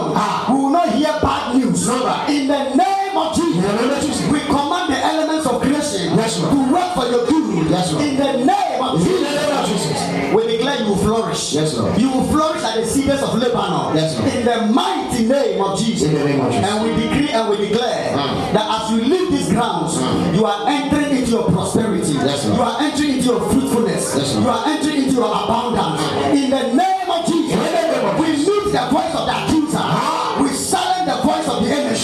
Speaker 2: we will not hear bad news. In the name of Jesus. In the name of Jesus. We command the elements of creation, yes, to work for your good. Yes, in the name of Jesus. In the name of Jesus. We declare you will flourish. Yes, Lord. You will flourish at the cedars of Lebanon. Yes, Lord. In the mighty name of Jesus. In the name of Jesus. And we decree and we declare that as you leave these grounds, you are entering into your prosperity. Yes, Lord. You are entering into your fruitfulness. Yes, Lord. You are entering into your abundance. In the name of Jesus. We mute the voice of the accuser. We silence the voice of the enemy.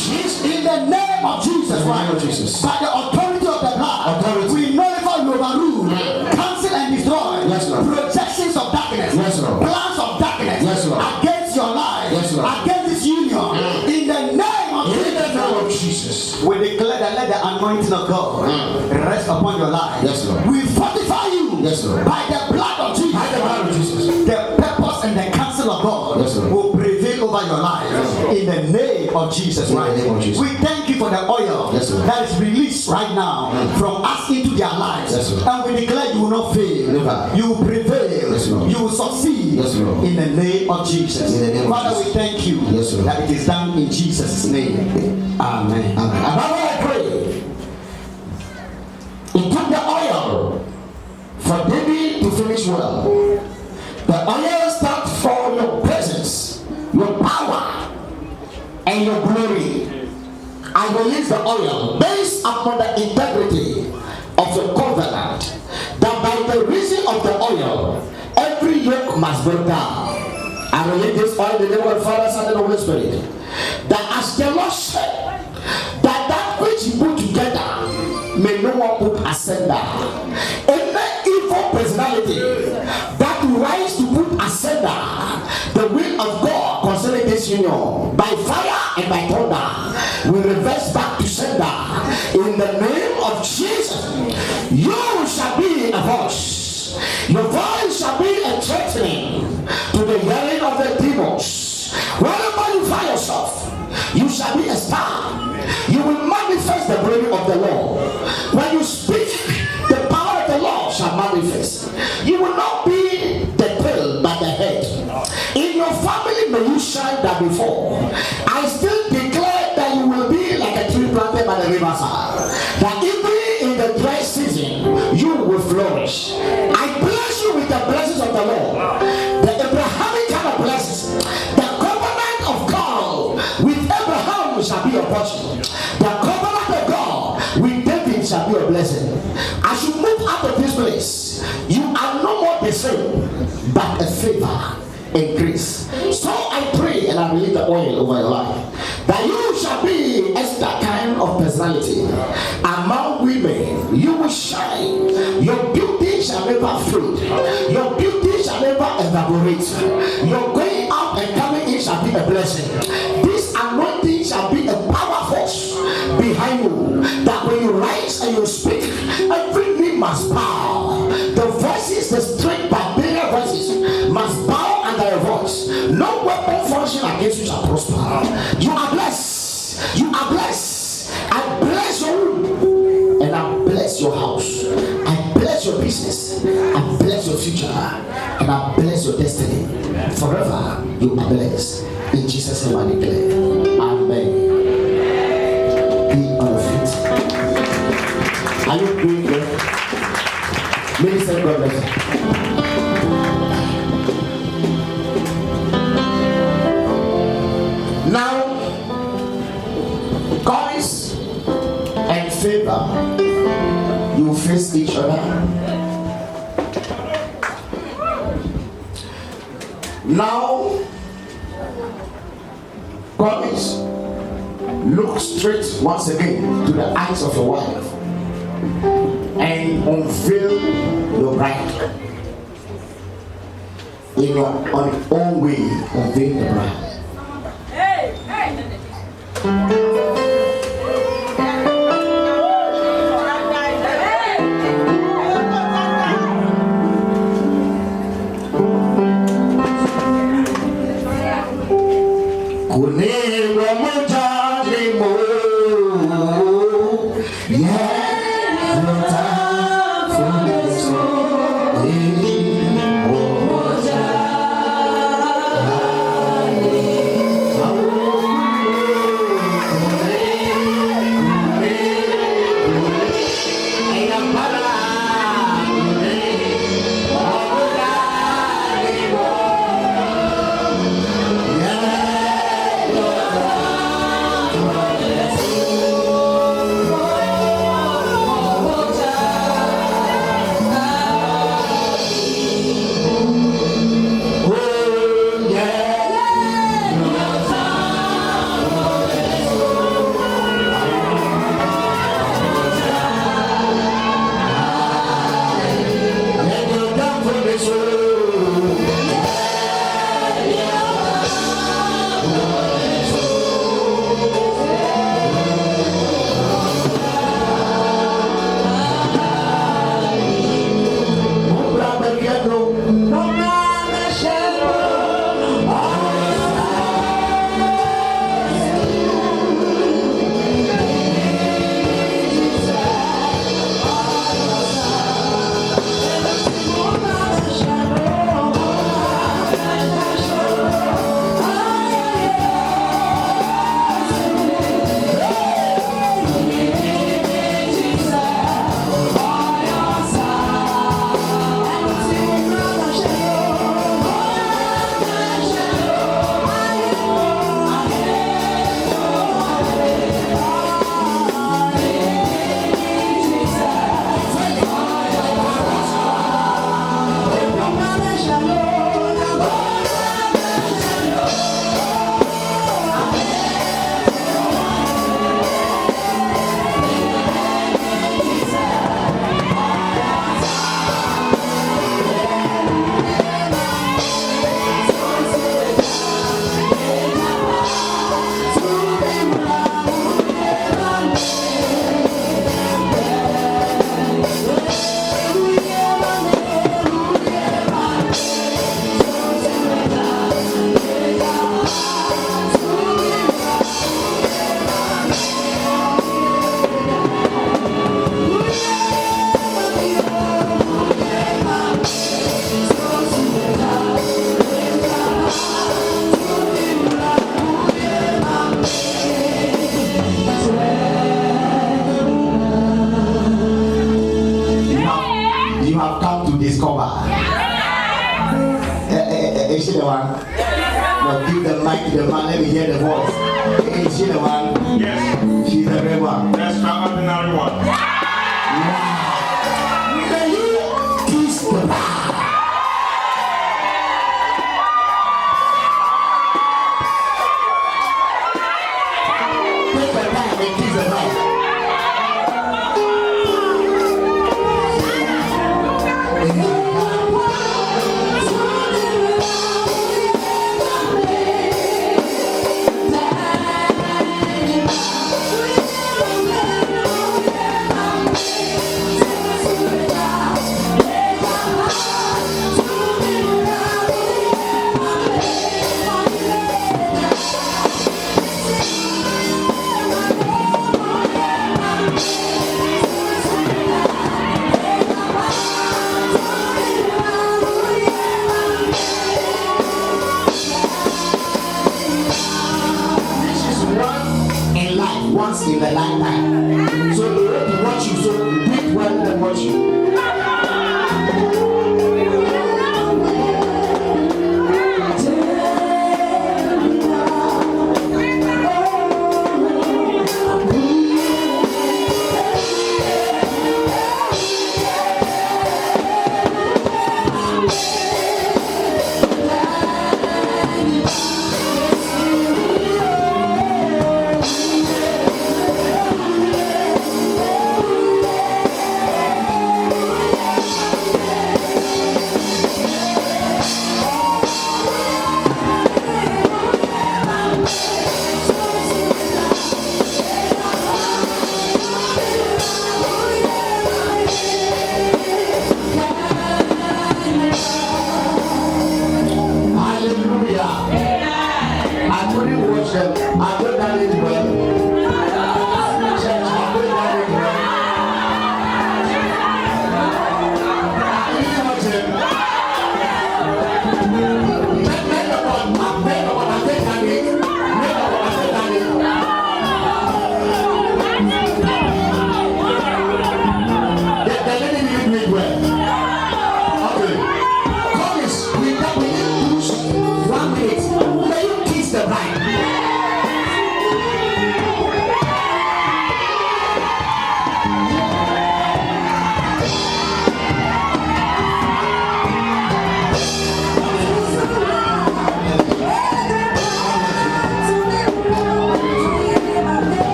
Speaker 2: In the name of Jesus Christ. By the authority of the blood, we nullify and overrule, cancel and destroy, yes, projections of darkness, yes, plans of darkness, yes, against your life, yes, against this union. In the name of Jesus, we declare that let the anointing of God rest upon your life. Yes, we fortify you, yes, by the blood of Jesus. By the blood of Jesus. The purpose and the counsel of God, yes, will prevail over your life. Yes, in the name of Jesus, right? We thank you for the oil, yes, that is released right now from us into their lives. Yes, and we declare you will not fail. Never. You will prevail. Yes, Yes, Lord.
Speaker 8: You will succeed.
Speaker 2: Yes, Lord.
Speaker 8: In the name of Jesus.
Speaker 2: In the name of
Speaker 8: Father,
Speaker 2: Jesus.
Speaker 8: we thank you.
Speaker 2: Yes, Lord.
Speaker 8: That it is done in Jesus' name. Amen.
Speaker 2: Amen.
Speaker 8: And Father, I pray. It took the oil for David to finish well. The oil stands for your presence, your power, and your glory. I release the oil based upon the integrity of the covenant, that by the reason of the oil, every yoke must break down. I release this oil in the name of the Father, Son, and the Holy Spirit. That as the Lord said, that which you put together may no one put asunder. Any evil personality that rise to put asunder the will of God concerning this union, by fire and by thunder, we reverse back to sender in the name of Jesus. You shall be a voice. Your voice shall be a threatening to the hearing of the demons. Wherever you find yourself, you shall be a star. You will manifest the glory of the Lord. When you speak, the power of the Lord shall manifest. You will not be the tail but the head. In your family may you shine than before. I still declare that you will be like a tree planted by the riverside. That even in the dry season, you will flourish. I bless you with the blessings of the Lord. The Abrahamic kind of blessings. The covenant of God with Abraham shall be a portion. The covenant of God with David shall be a blessing. As you move out of this place, you are no more the same, but a favor increase. So I pray and I release the oil over your life, that you shall be as that kind of personality among women. You will shine. Your beauty shall never fade. Your beauty shall never evaporate. Your going out and coming in shall be a blessing. This anointing shall be a power force behind you, that when you rise and you speak, every knee must bow. The voices, the straight barbarian voices must bow under your voice. No weapon function against you shall prosper. You are blessed. You are blessed. I bless your room, and I bless your house. I bless your business. I bless your future, and I bless your destiny. Forever you are blessed. In Jesus' name I declare. Amen. Be on your feet. Are you doing well? Minister, God bless you. Now, goodness and favor, you face each other. Now, goodness, look straight once again to the eyes of your wife and unveil your bride. In your own way, unveil the bride.
Speaker 2: discover. Is she the one? No, give the mic to the man. Let me hear the voice. Is she the one?
Speaker 7: Yes.
Speaker 2: She's the real one.
Speaker 7: The extraordinary one.
Speaker 2: May you kiss the bride. Take the time and kiss the bride. Once in a lifetime. So they want to watch you, so do it well and watch you.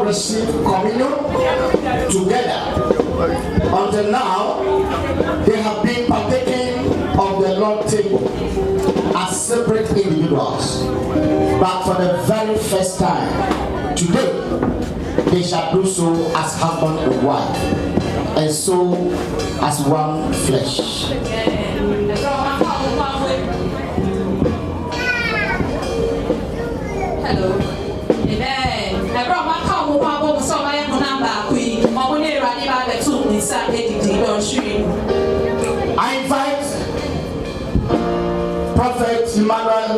Speaker 2: Receive communion together. Until now, they have been partaking of the Lord's table as separate individuals. But for the very first time, today, they shall do so as husband and wife, and so as one flesh.
Speaker 3: Hello.
Speaker 2: I invite Prophet Emmanuel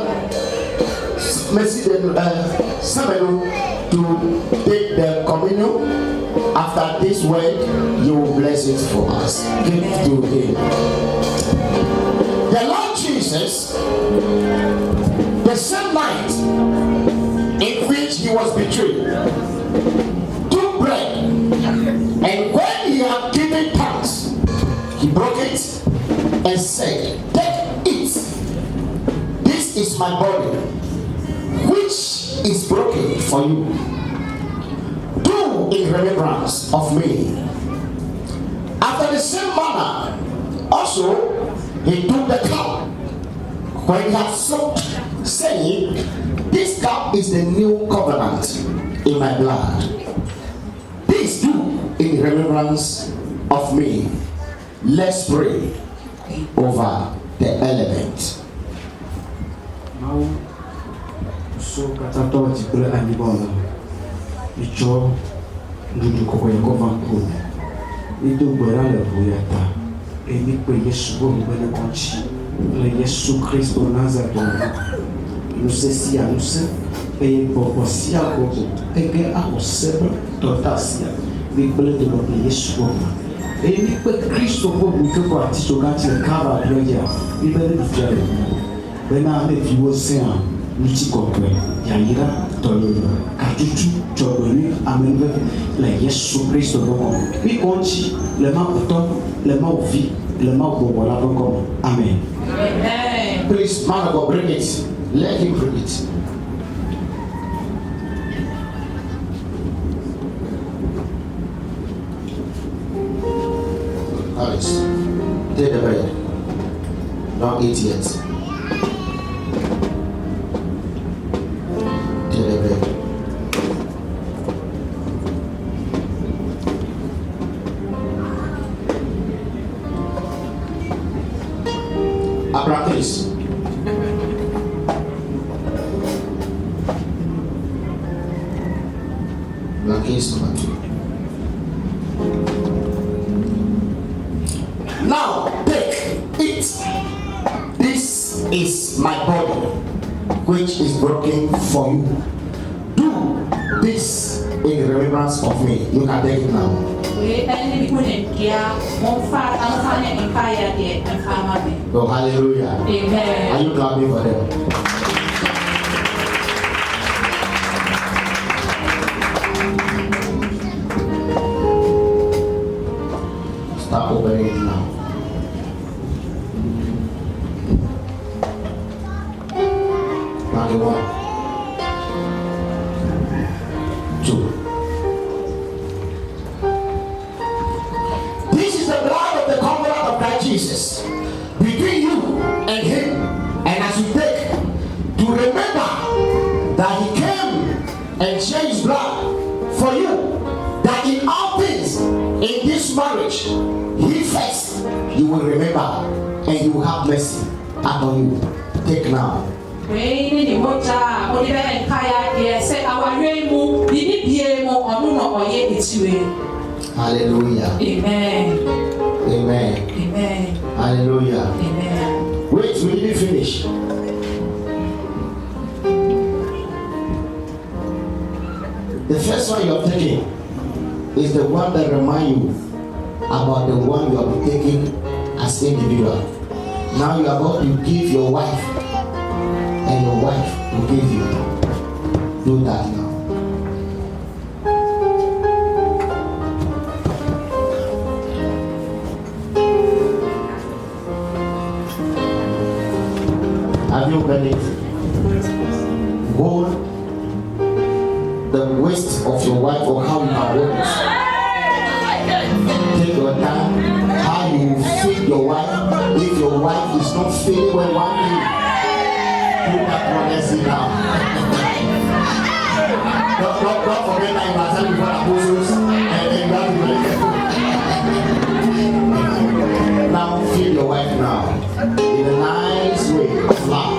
Speaker 2: Semenu to take the communion. After this word, you will bless it for us. Give to him. The Lord Jesus, the same night in which he was betrayed, took bread, and when he had given thanks, he broke it and said, "Take it. This is my body, which is broken for you. Do in remembrance of me." After the same manner, also he took the cup when he had supped, saying, "This cup is the new covenant in my blood. This do in remembrance of me." Let's pray over the element.
Speaker 9: Now, so katato tikule anibona. Icho ndudu koko yako vankuni. Ido gwera le buyata. Eni pe Yesu bo mbele konchi. Le Yesu Kristo Nazareth. nous ceci à nous et pour si à gogo et que à osebra totasia vi bele de notre Yesu et ni pe Christo pour nous que quoi ti so ganti le kaba gloria vi bele du fiare bena me fi wo se an nous ti compre ya ira tolo katutu jodoni amenve le Yesu Christo donc vi konti le ma autant le ma vie le ma bobo la comme amen.
Speaker 3: Amen.
Speaker 2: Please, man of God, bring it. Let him bring it. Alice, take the bread. Don't eat yet. Take the bread. Practice. Case number 2. Now take it. This is my body, which is broken for you. Do this in remembrance of me. You can take it now. Oh, hallelujah.
Speaker 3: Amen.
Speaker 2: Are you clapping for them? Start opening it now. Number 1, 2. This is the blood of the covenant of Christ Jesus between you and him, and as you take, to remember that he came and shed his blood for you, that in all things in this marriage he first you will remember and he will have mercy upon you. Take now. Hallelujah.
Speaker 3: Amen.
Speaker 2: Amen.
Speaker 3: Amen.
Speaker 2: Hallelujah.
Speaker 3: Amen.
Speaker 2: Wait, we didn't finish. The first one you are taking is the one that reminds you about the one you have been taking as individual. Now you are about to give your wife, and your wife will give you. Do that now. Have you read it? Hold the waist of your wife or how you have hold it. Take your time. How you feed your wife. If your wife is not feeling well one day, do that one and sit down. Don't forget that you are telling before apostles and then you have to believe. Now feed your wife now. In a nice way of love.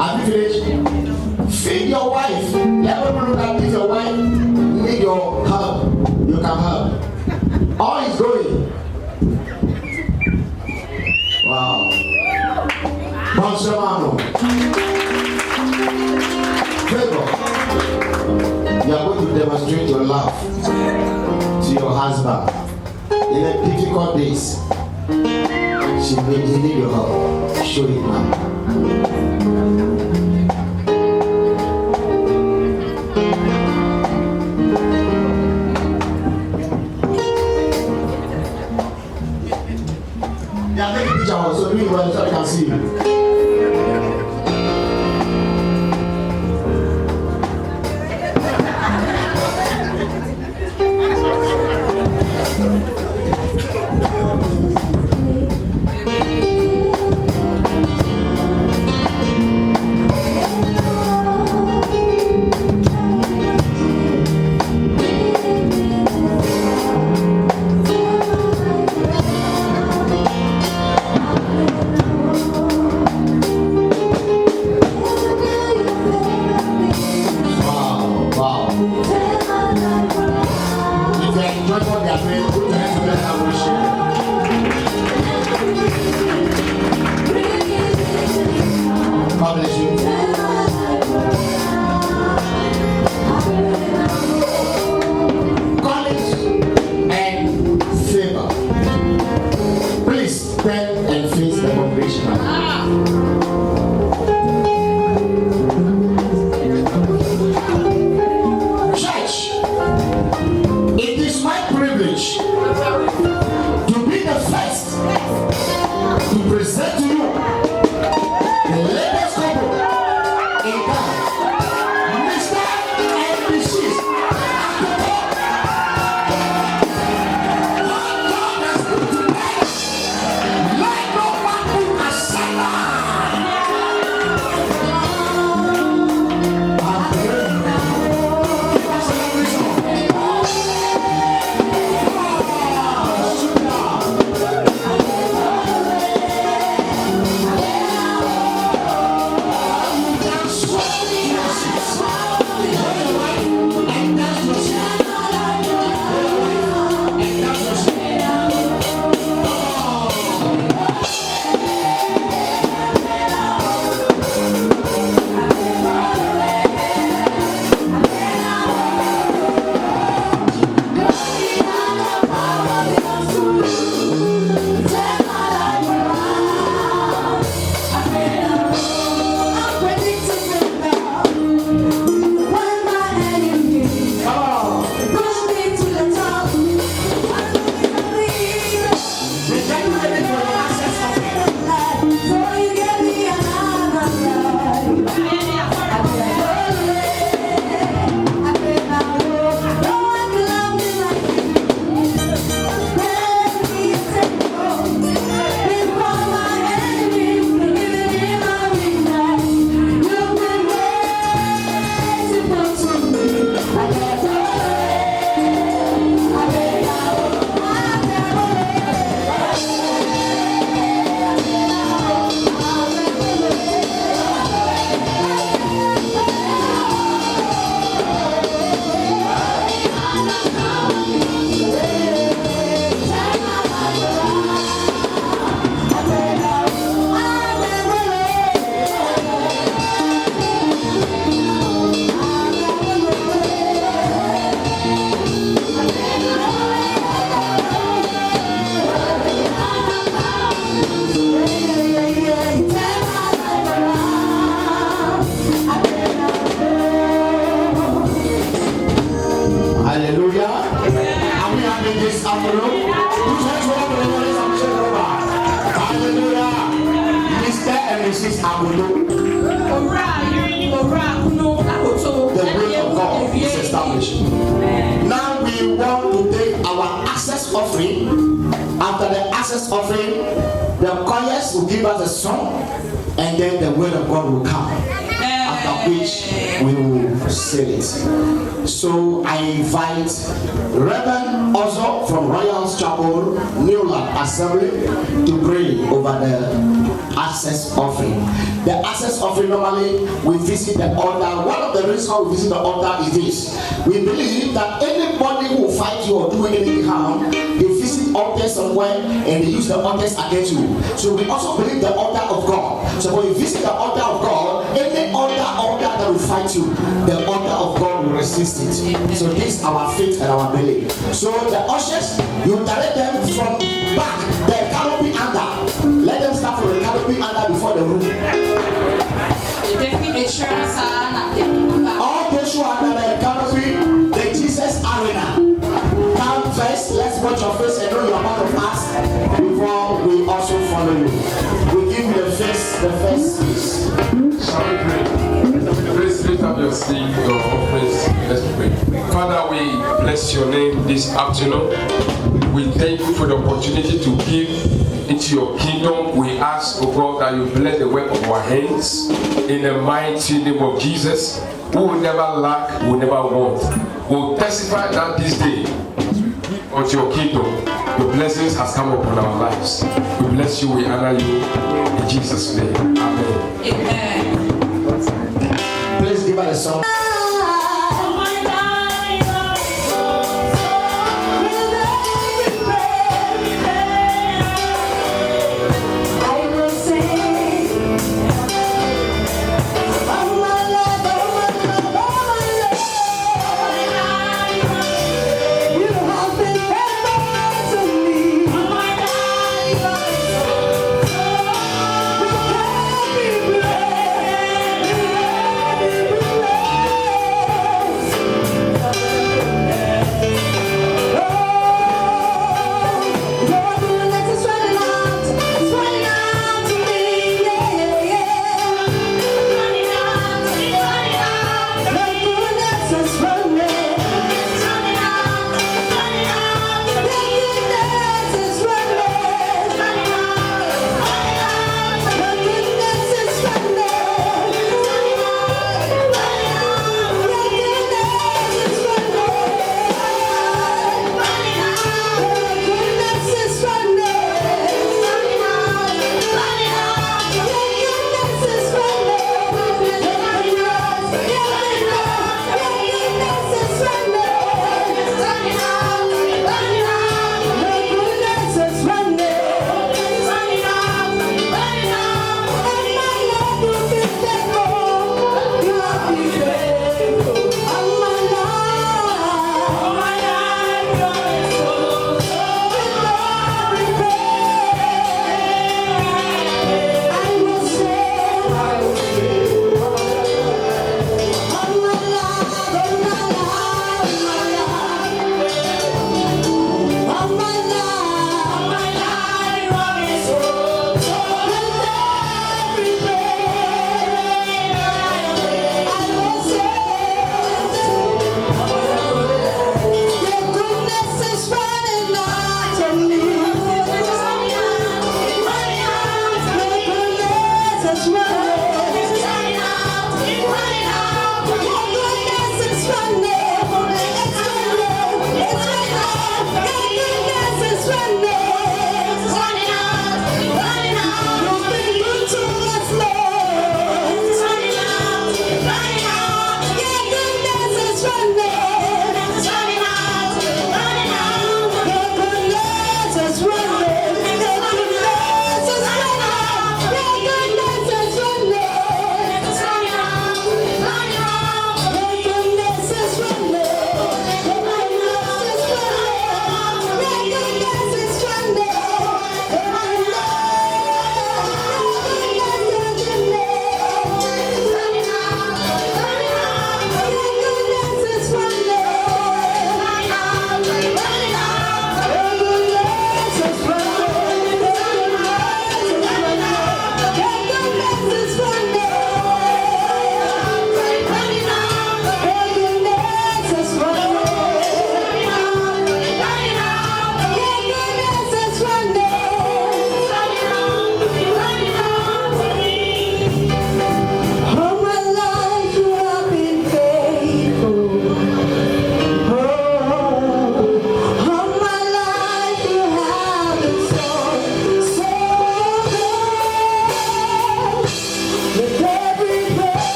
Speaker 2: Have you finished? Feed your wife. Let everyone look at your wife. Need your help. You can help. All is going. Wow. Bonsoir. You are going to demonstrate your love to your husband in a difficult days. He need your help. Show it now. Yeah, take a picture also. Do it well so I can see you. So I invite Reverend Ozo from Royals Chapel, Newland Assembly, to pray over the access offering. The access offering, normally we visit the altar. One of the reasons why we visit the altar is this. We believe that anybody who fight you or do anything harm, they visit altars somewhere and they use the altars against you. So we also believe the altar of God. So when you visit the altar of God, any altar that will fight you, the altar of God will resist it. So this is our faith and our belief. So the ushers, you direct them from back, the canopy under. Let them start from the canopy under before the room. All those who are under the canopy, the Jesus arena. Come first, let's watch your face and know you are part of us before we also follow you. We give you the first piece.
Speaker 10: Shall we pray? Please lift up your seat, your offerings. Let's pray. Father, we bless your name this afternoon. We thank you for the opportunity to give into your kingdom. We ask, oh God, that you bless the work of our hands in the mighty name of Jesus. We will never lack, we will never want. We will testify that this day unto your kingdom, your blessings has come upon our lives. We bless you, we honor you in Jesus' name. Amen.
Speaker 3: Amen.
Speaker 2: Please give us a song.
Speaker 11: Yeah.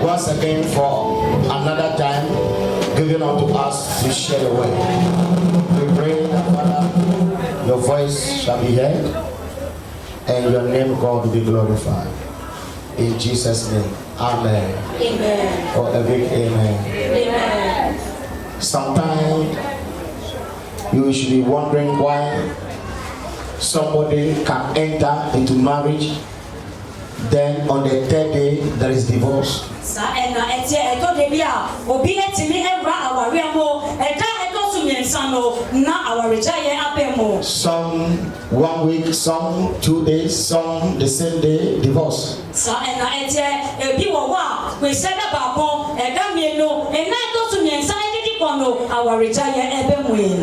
Speaker 2: Once again for another time given unto us to share the word. We pray that Father, your voice shall be heard and your name, God, will be glorified. In Jesus' name, amen.
Speaker 3: Amen.
Speaker 2: Or a big amen.
Speaker 3: Amen.
Speaker 2: Sometimes you should be wondering why somebody can enter into marriage, then on the third day there is divorce. Some 1 week, some 2 days, some the same day divorce.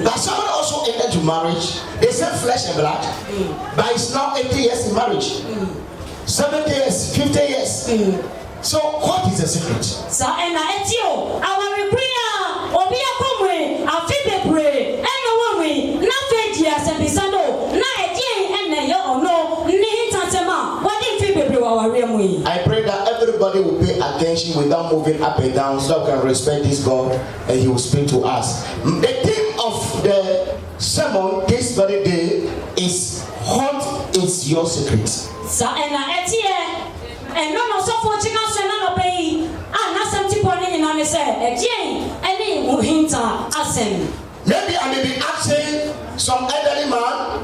Speaker 2: But someone also entered to marriage. They say flesh and blood, but it's now 80 years in marriage, 70 years, 50 years. So what is the secret? I pray that everybody will pay attention without moving up and down, so we can respect this God and He will speak to us. The theme of the sermon this very day is what is your secret? Maybe I may be asking some elderly man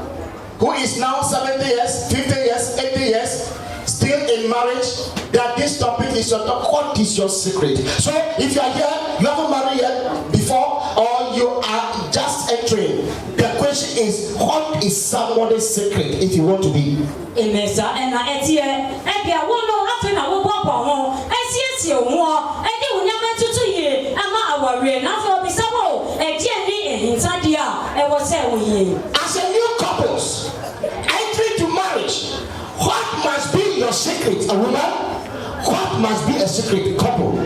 Speaker 2: who is now 70 years, 50 years, 80 years, still in marriage, that this topic is your talk. What is your secret? So if you are here, you haven't married yet before, or you are just entering, the question is, what is somebody's secret if you want to be? As a new couples entering to marriage, what must be your secret, a woman? What must be a secret couple?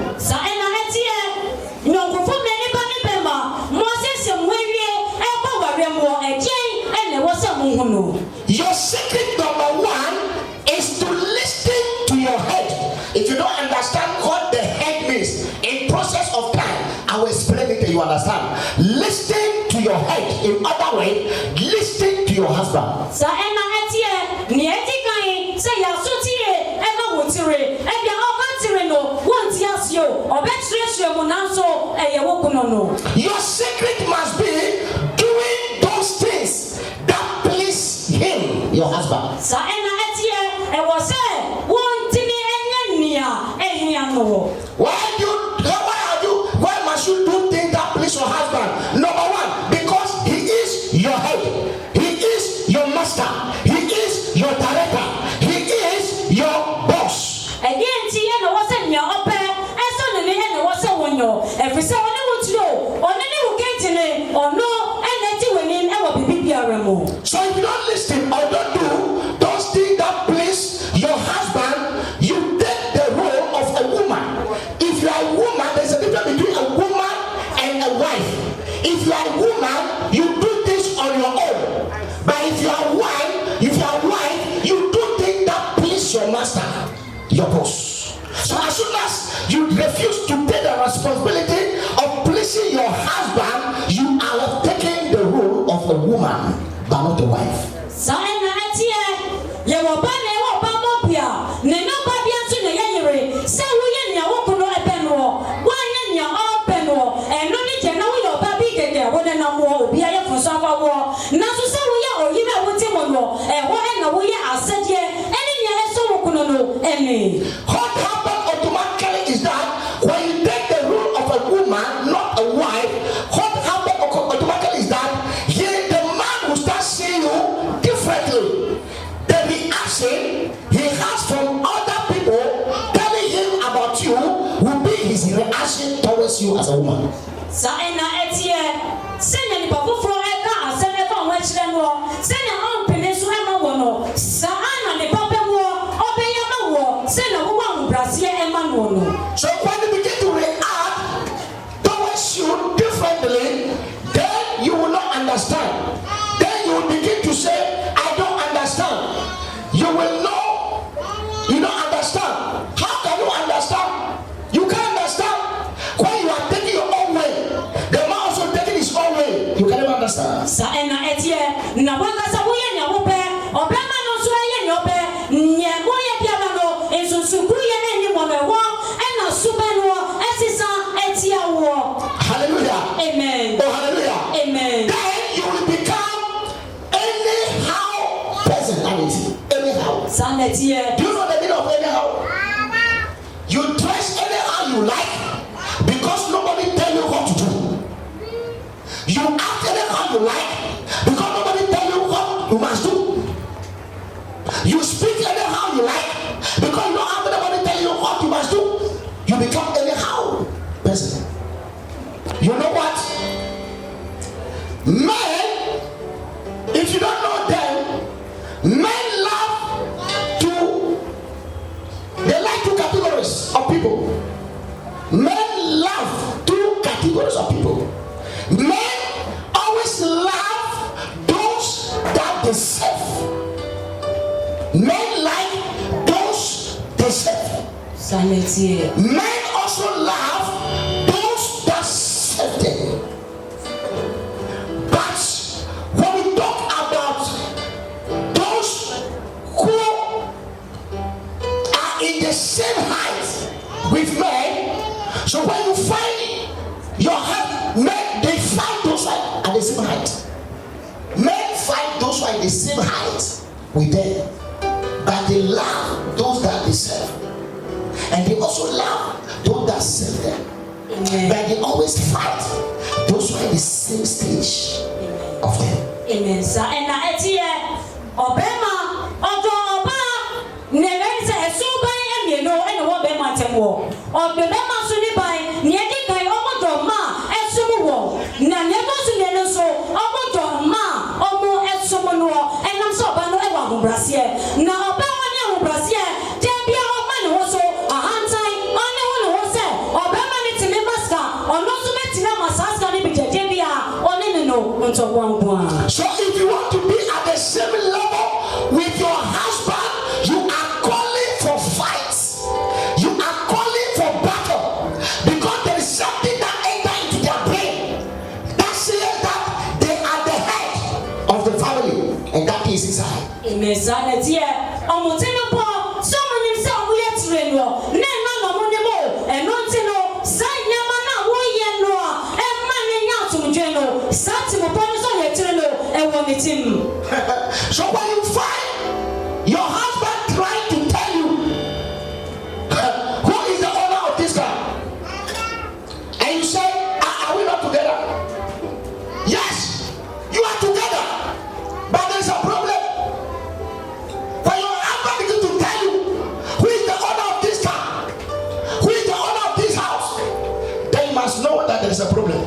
Speaker 2: Your secret number one is to listen to your head. If you don't understand what the head means, in process of time, I will explain it and you understand. Listen to your head. In other words, listen to your husband. Your secret must be doing those things that please him, your husband. Why must you do things that please your husband? Number one, because he is your head, he is your master, he is your director, he is your boss. responsibility of pleasing your husband, you are taking the role of a woman, but not a wife. What happens automatically is that when you take the role of a woman, not a wife, what happens automatically is that the man will start seeing you differently. The reaction he has from other people telling him about you will be his reaction towards you as a woman. So when you begin to react towards you differently, then you will not understand. Then you will begin to say, I don't understand. You will know you don't understand. How can you understand? You can't understand. When you are taking your own way, the man also taking his own way. You can't even understand. Hallelujah. Amen. Oh, hallelujah. Amen. Then you will become anyhow personality. Anyhow. Do you know the meaning of anyhow? You dress anyhow you like because nobody tell you what to do. You act anyhow you like because nobody tell you what you must do. You speak anyhow you like because you don't have anybody tell you what you must do. You become anyhow person. You know what? Men, if you don't know them, men they like two categories of people. Men love two categories of people. Men always love those that they serve. Men like those they serve. Men also love those that serve them. But when we talk about those who are in the same height with men, so when you find your height, men they find those who are at the same height. Men find those who are in the same height with them, but they love those that they serve. And they also love those that serve them. Amen. But they always fight those who are in the same stage. Amen. Of them. Amen. Sir. And I Obama, Oba, never say a super and you know, and what Bema Temo. Or the Bema Sunibai, Niakai, Omodoma, and Sumuo. Never Suneno so, Omodoma, Omo, and Sumuo, and I'm so bad ever Brassier. Now, Obama, Brassier, Tempia, Oman also. So if you want to be at the same level with your husband, you are calling for fights. You are calling for battle. Because there is something that enters into their brain that says that they are the head of the family. And that is inside. Amen. So when you find your husband trying to tell you who is the owner of this car, and you say, are we not together? Yes, you are together, but there is a problem. When your husband begins to tell you who is the owner of this car, who is the owner of this house, then you must know that there is a problem.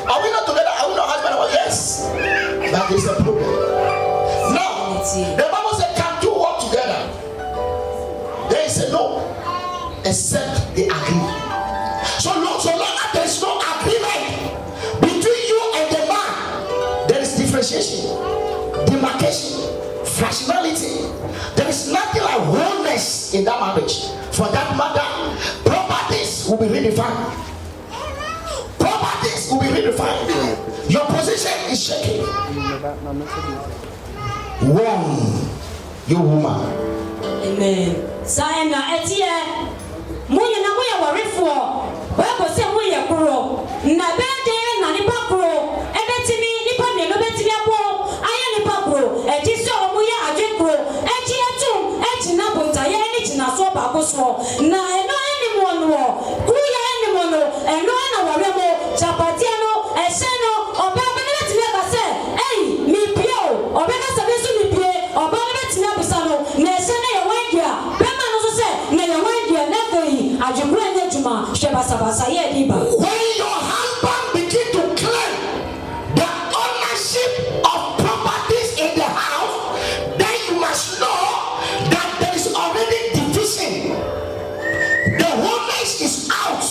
Speaker 2: Are we not together? Are we not husband and wife? Yes. That is a problem. Now, the Bible said, can two work together? They say no, except they agree. So long as there is no agreement between you and the man, there is differentiation, demarcation, fractionality. There is nothing like wholeness in that marriage. For that matter,
Speaker 8: will be redefined. Properties will be redefined. Your position is shaking. One, you woman.
Speaker 11: Amen. Sayana etie munye na moya warefo weko se moya kuro na bede na nipa kuro ebetimi nipa me no betimi abo aya nipa kuro eti so omuya adwe kuro eti etum eti na bonta ye ni tina so ba koso na eno eni mo no kuya eni mo no eno na waremo chapati no eseno oba be na betimi ba se ei mi pio oba na se besu mi pie oba na betimi abisa no na eseno ye wangia bema no so se na ye wangia na kai ajukura ne juma shebasabasa ye diba.
Speaker 8: When your husband begin to claim the ownership of properties in the house, then you must know that there is already division. The oneness is out.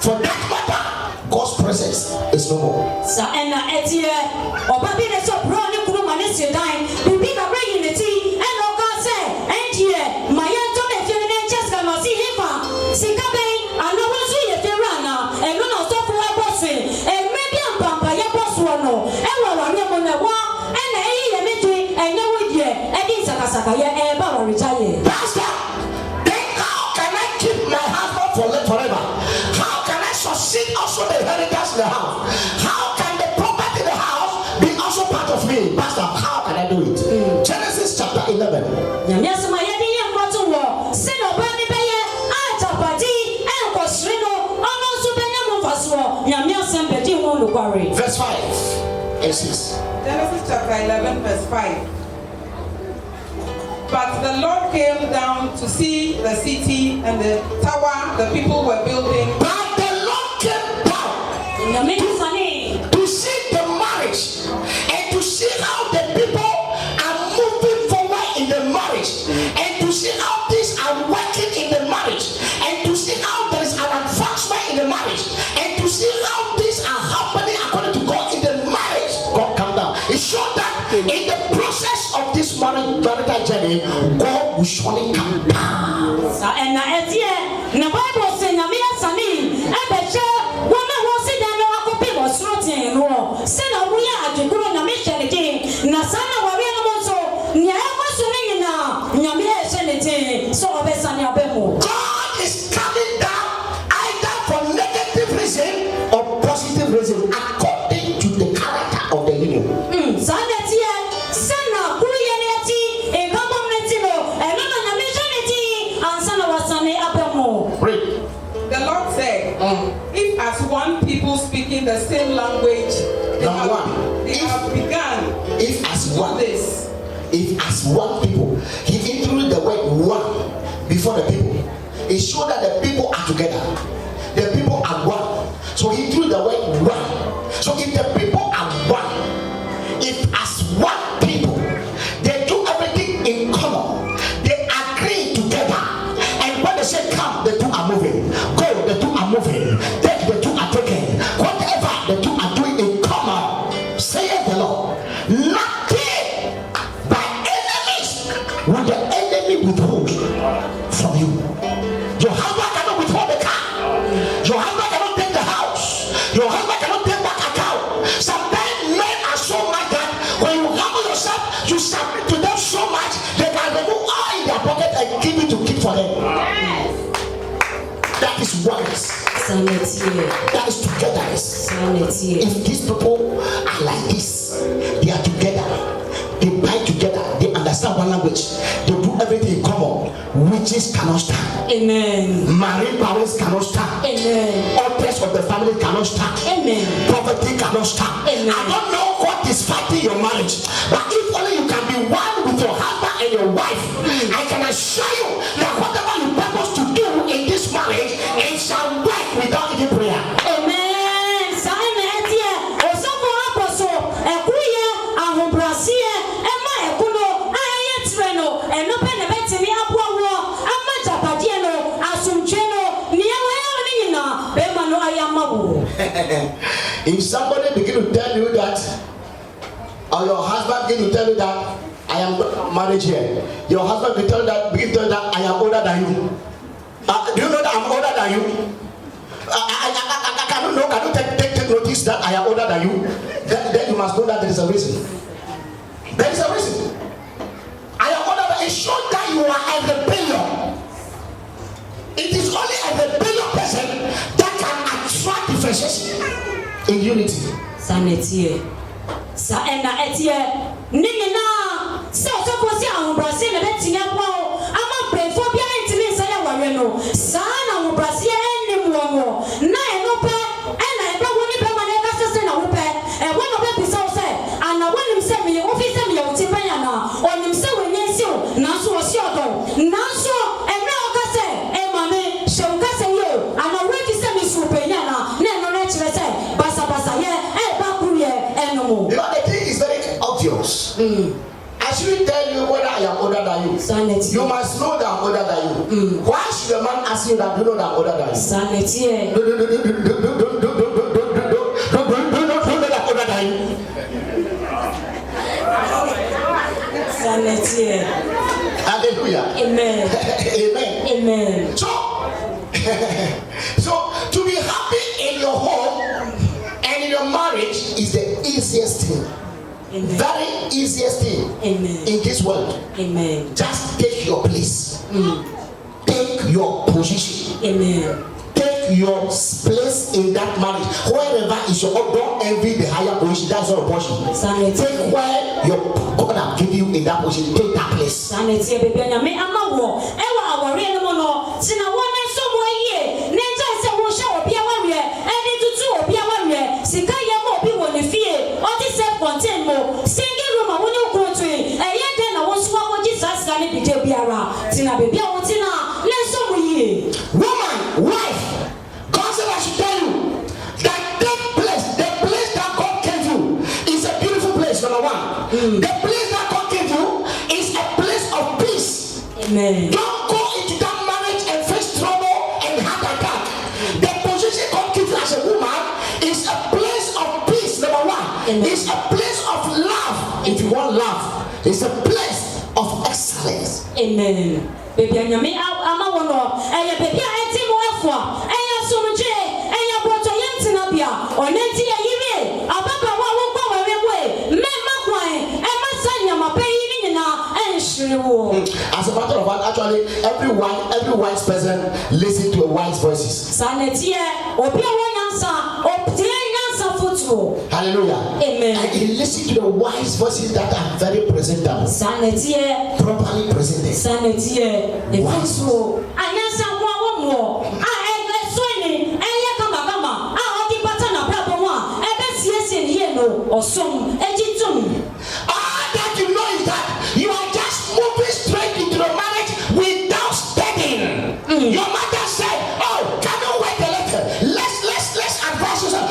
Speaker 8: For that matter, God's presence is no more.
Speaker 11: Sa ena etie obabi ne so bro ne kunu mane sedan bibi ka bra unity ena o ka se enjie maye to me fie ne cheska no si hifa sika be ano wo so ye fie rana eno no so fu e boss e me bi ampampa ye boss wo no e wa wa ne mo ne wa ena eyi ye meji enye wo die e di sakasaka ye e ba wa retire.
Speaker 8: Pastor, then how can I keep my husband forever? How can I succeed also the inheritance in the house? How can the property in the house be also part of me? Pastor, how can I do it? Genesis chapter 11.
Speaker 11: Nyamia sema ye di ye kwato wo se no ba ni be ye a chapati e ko srino ono so be nya mo faso nyamia sembe di won lo kware.
Speaker 8: Verse 5 and 6.
Speaker 12: Genesis chapter 11 verse 5. But the Lord came down to see the city and the tower the people were building.
Speaker 8: But the Lord came down to see the marriage and to see how the people are moving forward in the marriage and to see how things are working in the marriage and to see how there is an advancement in the marriage and to see how things are happening according to God in the marriage. God come down. It showed that in the process of this marital journey, God will surely come down.
Speaker 11: And the Bible says, "Namia sani, ebeche, wame wasi dano akopi wasrote no. Sena uya ajikuro namisha niti, na sana wawia na monso, nyaewa sunini na nyamia esheniti, so obesani abemo."
Speaker 8: God is coming down either for negative reason or positive reason according to the character of the union.
Speaker 12: The Lord said, if as one people speaking the same language, they have begun
Speaker 8: if as one
Speaker 12: this.
Speaker 8: If as one people, he included the word one before the people. It showed that the people are together. The people are one. So he included the word one. So if the people are one, if as one people, they do everything in common, they agree together, and when they say come, the two are moving. Go, the two are moving. Take, the two are taking. Whatever the two are doing in common, saith the Lord. Nothing by enemies will the enemy withhold from you. Your husband cannot withhold the car. Your husband cannot take the house. Your husband cannot take that account. Sometimes men are so much that when you humble yourself, you submit to them so much they can remove all in their pocket and give it to keep for them. That is oneness. That is togetherness. If these people are like this, they are together, they buy together, they understand one language, they do everything in common. Witches cannot stand.
Speaker 11: Amen.
Speaker 8: Marine powers cannot stand.
Speaker 11: Amen.
Speaker 8: Altars of the family cannot stand.
Speaker 11: Amen.
Speaker 8: Poverty cannot stand.
Speaker 11: Amen.
Speaker 8: I don't know what is fighting your marriage, but if only you can be one with your husband and your wife, I can assure you that whatever you purpose to do in this marriage, it shall work without any prayer.
Speaker 11: Amen.
Speaker 8: If somebody begin to tell you that, or your husband begin to tell you that I am married here, your husband begin to tell you that I am older than you. Do you know that I'm older than you?
Speaker 2: am older than you, then you must know that there is a reason. There is a reason. I am older than you. It shows that you are a rebellion. It is only a rebellion person that can attract differences in unity.
Speaker 11: Sanity. Sa ena etie. Nina. So for see our Brazil na betinga kwa. Ama brefo bia ntimi nsa ya ware no. Sa na wo Brazil eni muomo. Na enope ena ebe woni be mane ka sese na wo pe. E wono be bisa o se. Ana wonim se me office me yo tipa ya na. Onim se wenye si o. Na so o si odo. Na so eme o ka se e mame shewka se yo. Ana we ti se me su pe ya na. Na no na chire se basa ye e ba kuru ye enomo.
Speaker 2: You know the thing is very obvious. I shouldn't tell you whether I am older than you.
Speaker 11: Sanity.
Speaker 2: You must know that I'm older than you. Why should a man ask you that you know that I'm older than you?
Speaker 11: Sanity.
Speaker 2: Don't know that I'm older than you.
Speaker 11: Sanity.
Speaker 2: Hallelujah.
Speaker 11: Amen.
Speaker 2: Amen.
Speaker 11: Amen.
Speaker 2: So to be happy in your home and in your marriage is the easiest thing.
Speaker 11: Amen.
Speaker 2: Very easiest thing.
Speaker 11: Amen.
Speaker 2: In this world.
Speaker 11: Amen.
Speaker 2: Just take your place. Take your position.
Speaker 11: Amen.
Speaker 2: Take your place in that marriage. Wherever is your own, don't envy the higher position. That's your portion. Take where your God has given you in that position. Take that place.
Speaker 11: Sanity, baby. I mean, I'm a war. Ewa awari no mono. Sina one so mo ye. Nenja se wo sha obi awarie. Eni tutu obi awarie. Sika ye mo obi wo ne fie. Odi self contain mo. Single room a woni ukrotu. Eye den na wo so wo Jesus ka ne bide biara. Tina baby a wo tina. Le so mo ye.
Speaker 2: Woman, wife. God said I should tell you that the place that God gave you is a beautiful place. Number one. The place that God gave you is a place of peace.
Speaker 11: Amen.
Speaker 2: Don't go into that marriage and face trouble and heart attack. The position God gives you as a woman is a place of peace. Number one.
Speaker 11: Amen.
Speaker 2: It's a place of love. If you want love, it's a place of excellence.
Speaker 11: Amen. Baby, anyame ama wono. Eye baby a eti mo afo. Eye somje. Eye boto yentina bia. Onenti ya yime. Ababa wa wo kwa wewe. Mema kwan. E masanya mapeyi ni nyina enhiriwo.
Speaker 2: As a matter of fact, actually, every wise person listens to a wise voices.
Speaker 11: Sanetie. Obi a wonyansa. Obi nyansa futuo.
Speaker 2: Hallelujah.
Speaker 11: Amen.
Speaker 2: And he listens to the wise voices that are very presentable.
Speaker 11: Sanetie.
Speaker 2: Properly presented.
Speaker 11: Sanetie. Efutuo. Anyansa kwa womo. A ege soini. Eye kama. A odi pata na brabo wa. Ebe siese ni ye no. Osom. Ejitum.
Speaker 2: That you know is that you are just moving straight into the marriage without studying. Your mother said, "Oh, can you wait a little? Let's advise yourself."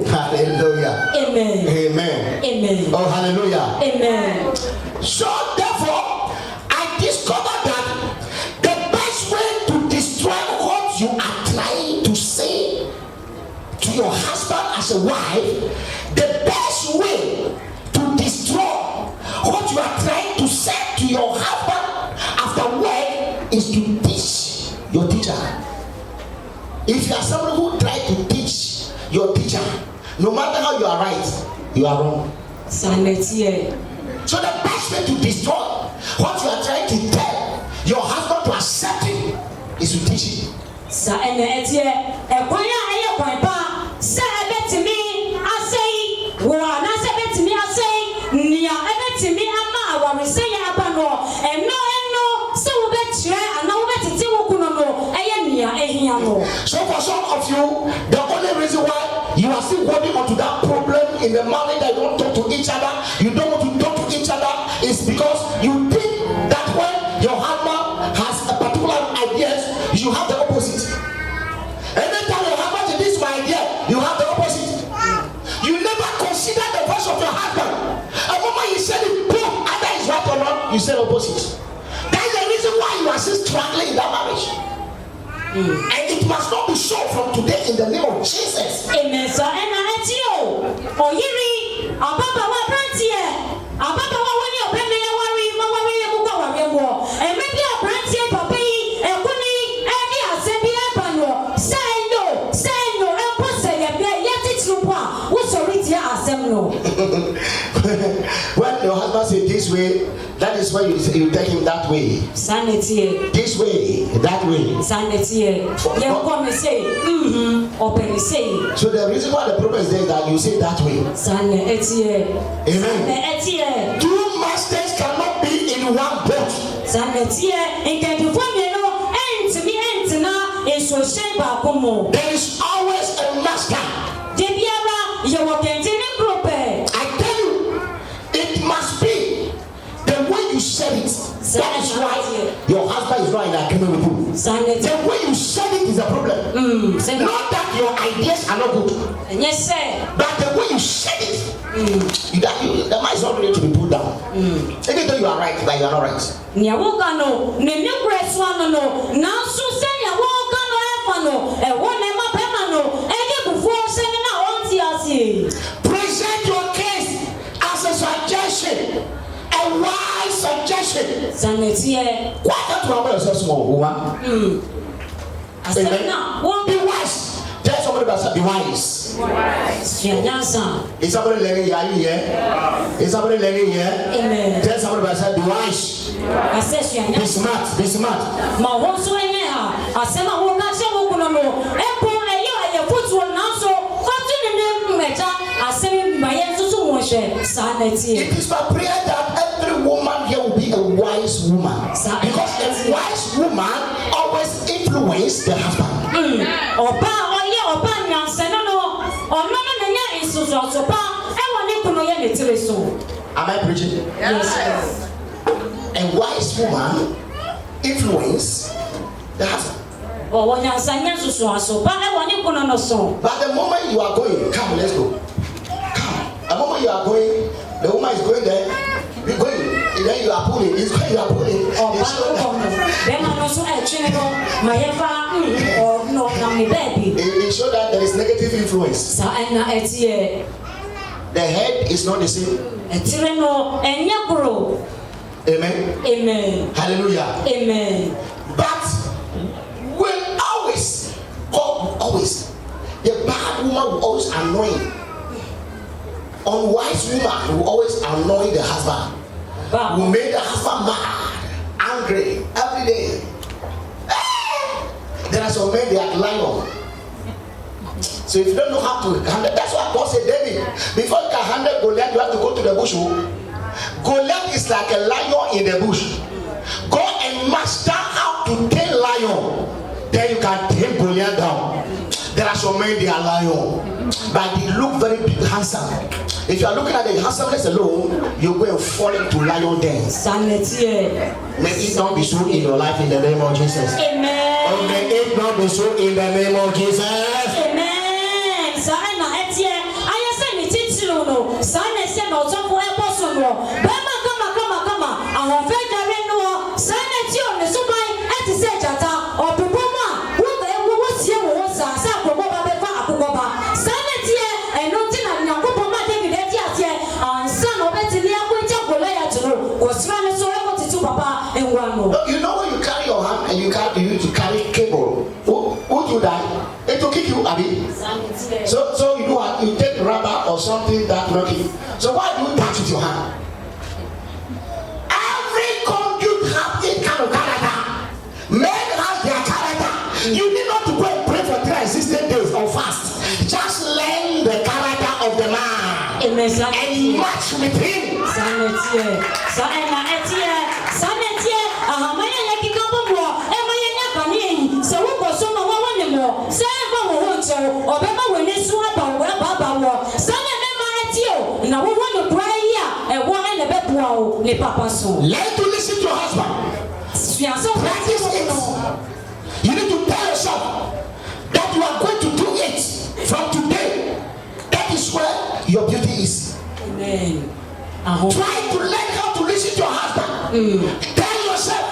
Speaker 2: Hallelujah.
Speaker 11: Amen.
Speaker 2: Amen.
Speaker 11: Amen.
Speaker 2: Oh, hallelujah.
Speaker 11: Amen.
Speaker 2: So therefore, I discovered that the best way to destroy what you are trying to say to your husband as a wife, the best way to destroy what you are trying to say to your husband after work is to teach your teacher. If you are someone who tries to teach your teacher, no matter how you are right, you are wrong. So the best way to destroy what you are trying to tell your husband to accept it is to teach him. problem in the marriage that you don't talk to each other, you don't want to talk to each other, is because you think that when your husband has a particular ideas, you have the opposite. Anytime your husband says this is my idea, you have the opposite. You never consider the voice of your husband. And moment you said it, boom, either is right or not, you say opposite. That's the reason why you are still struggling in that marriage. And it must not be so from today in the name of Jesus.
Speaker 11: Amen. So and Etio, Oyiri, Ababa wa Brantie, Ababa wa wani obeme ya wari, ma wari ya kuka wari wo. And maybe a Brantie papi, e kuni eni asebi ebano. Say no, e pose ye be yeti trupwa. Wo sorry ti asem no.
Speaker 2: When your husband says this way, that is why you take him that way.
Speaker 11: Sanity.
Speaker 2: This way, that way.
Speaker 11: Sanity. You come say, open say.
Speaker 2: So the reason why the problem is there is that you say that way.
Speaker 11: Sanity.
Speaker 2: Amen. Two masters cannot be in one boat.
Speaker 11: Sanity. In the formula, and me and na in so shame bakumo.
Speaker 2: There is always a master.
Speaker 11: Debiara, you will continue group.
Speaker 2: I tell you, it must be the way you said it. That is why your husband is not in agreement with you. The way you said it is a problem. Not that your ideas are not good.
Speaker 11: Yes, sir.
Speaker 2: But the way you said it, the man is not ready to be put down. Even though you are right, but you are not right.
Speaker 11: Nyawogano, Nemukreswano, now Susan Yawogano Efano, and one Emma Pemano, and you before sending out on TRC.
Speaker 2: Present your case as a suggestion, a wise suggestion.
Speaker 11: Sanity.
Speaker 2: Why can't you have a small woman? Be wise. Tell somebody about be wise. Is somebody learning here? Is somebody learning here?
Speaker 11: Amen.
Speaker 2: Tell somebody about be wise. Be smart. Be smart.
Speaker 11: Ma wonso enyeha asema wo ka se wo kuno no epo eyo aye football na so fatu ne mecha asemi ma ye susu mo hwe sanity.
Speaker 2: It is my prayer that every woman here will be a wise woman. Because a wise woman always influences the husband.
Speaker 11: Oba nyanse no ono no nya isusu so pa e woni kuno ye netire so.
Speaker 2: Am I preaching?
Speaker 11: Yes.
Speaker 2: A wise woman influence the husband.
Speaker 11: But
Speaker 2: the moment you are going, come, let's go. Come. The moment you are going, the woman is going there. Be going. And then you are pulling. It's going, you are pulling. It shows that there is negative influence. The head is not the same. Amen.
Speaker 11: Amen.
Speaker 2: Hallelujah.
Speaker 11: Amen.
Speaker 2: But will always, the bad woman will always annoy. Unwise woman will always annoy the husband. Will make the husband mad, angry every day. There are some men they are lion. So if you don't know how to handle, that's why God said, David, before you can handle Goliath, you have to go to the bush. Goliath is like a lion in the bush. Go and master how to tame lion. Then you can tame Goliath down. There are some men, they are lion, but they look very big, handsome. If you are looking at the handsomeness alone, you go and fall into lion dance. May it not be so in your life in the name of Jesus.
Speaker 11: Amen.
Speaker 2: Oh, may it not be so in the name of Jesus.
Speaker 11: Amen. No, son is sent out of a person. Bama, come. I have fed the renewal. Son is your Subai at the Sejata or Puma. Who was here was a Sakoba Akoba. Son is here and not in a Yakopoma David Etiatia and son of Etilia, which I will lay to was running so able to Papa and one more.
Speaker 2: You know when you carry your hand and you carry cable, would you die? It will kick you, Abby. So you take rubber or something that knock you. So why do you touch with your hand? Every conduit has a kind of character. Men have their character. You need not to go and pray for 360 days or fast. Just learn the character of the man and match with him.
Speaker 11: ne papa so.
Speaker 8: Learn to listen to your husband. Practice it. You need to tell yourself that you are going to do it from today. That is where your beauty is.
Speaker 11: Amen.
Speaker 8: Try to learn how to listen to your husband. Tell yourself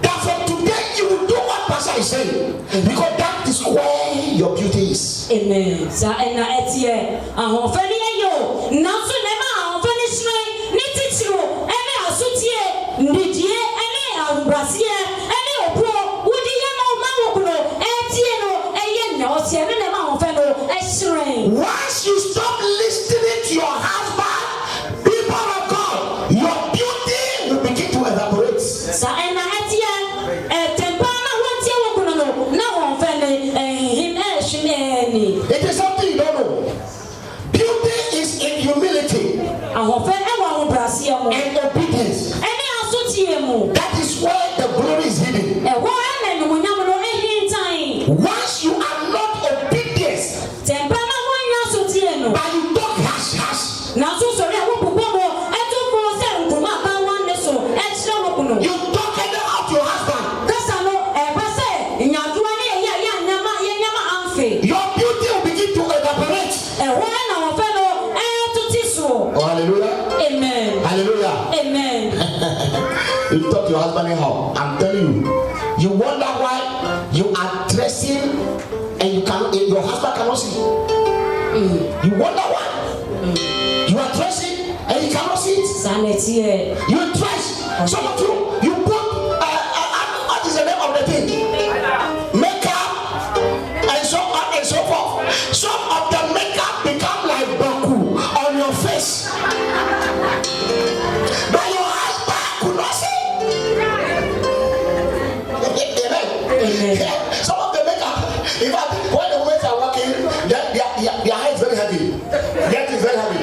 Speaker 8: that from today you will do what Pastor is saying. Because that is where your beauty is.
Speaker 11: Amen. Sa ena etie ahofani ayo nanso nema ahofani shire ni titiro ene asutie ndidie ene arubrasie ene opo wudi yema omawokuno etie no eye nya otie me nema ahofani ehire.
Speaker 8: Once you stop listening to your husband, people of God, your beauty will begin to evaporate.
Speaker 11: Sa ena etie tempa na wontie wokuno no na ahofani
Speaker 8: it is something you don't know. Beauty is in humility and obedience. That is where the glory is hidden. Once you are not obedient, but you talk hush hush, you talk about your husband, your beauty will begin to evaporate. Oh, hallelujah.
Speaker 11: Amen.
Speaker 8: Hallelujah.
Speaker 11: Amen.
Speaker 8: You talk to your husband anyhow. I'm telling you, you wonder why you are dressing and your husband cannot see. You wonder why you are dressing and he cannot see it. You dress. Some of you put what is the name of the thing? Makeup and so on and so forth. Some of the makeup become like Baku on your face. But your husband could not see. Amen. Some of the makeup, in fact, when the women are working, their hair is very heavy. Their hair is very heavy.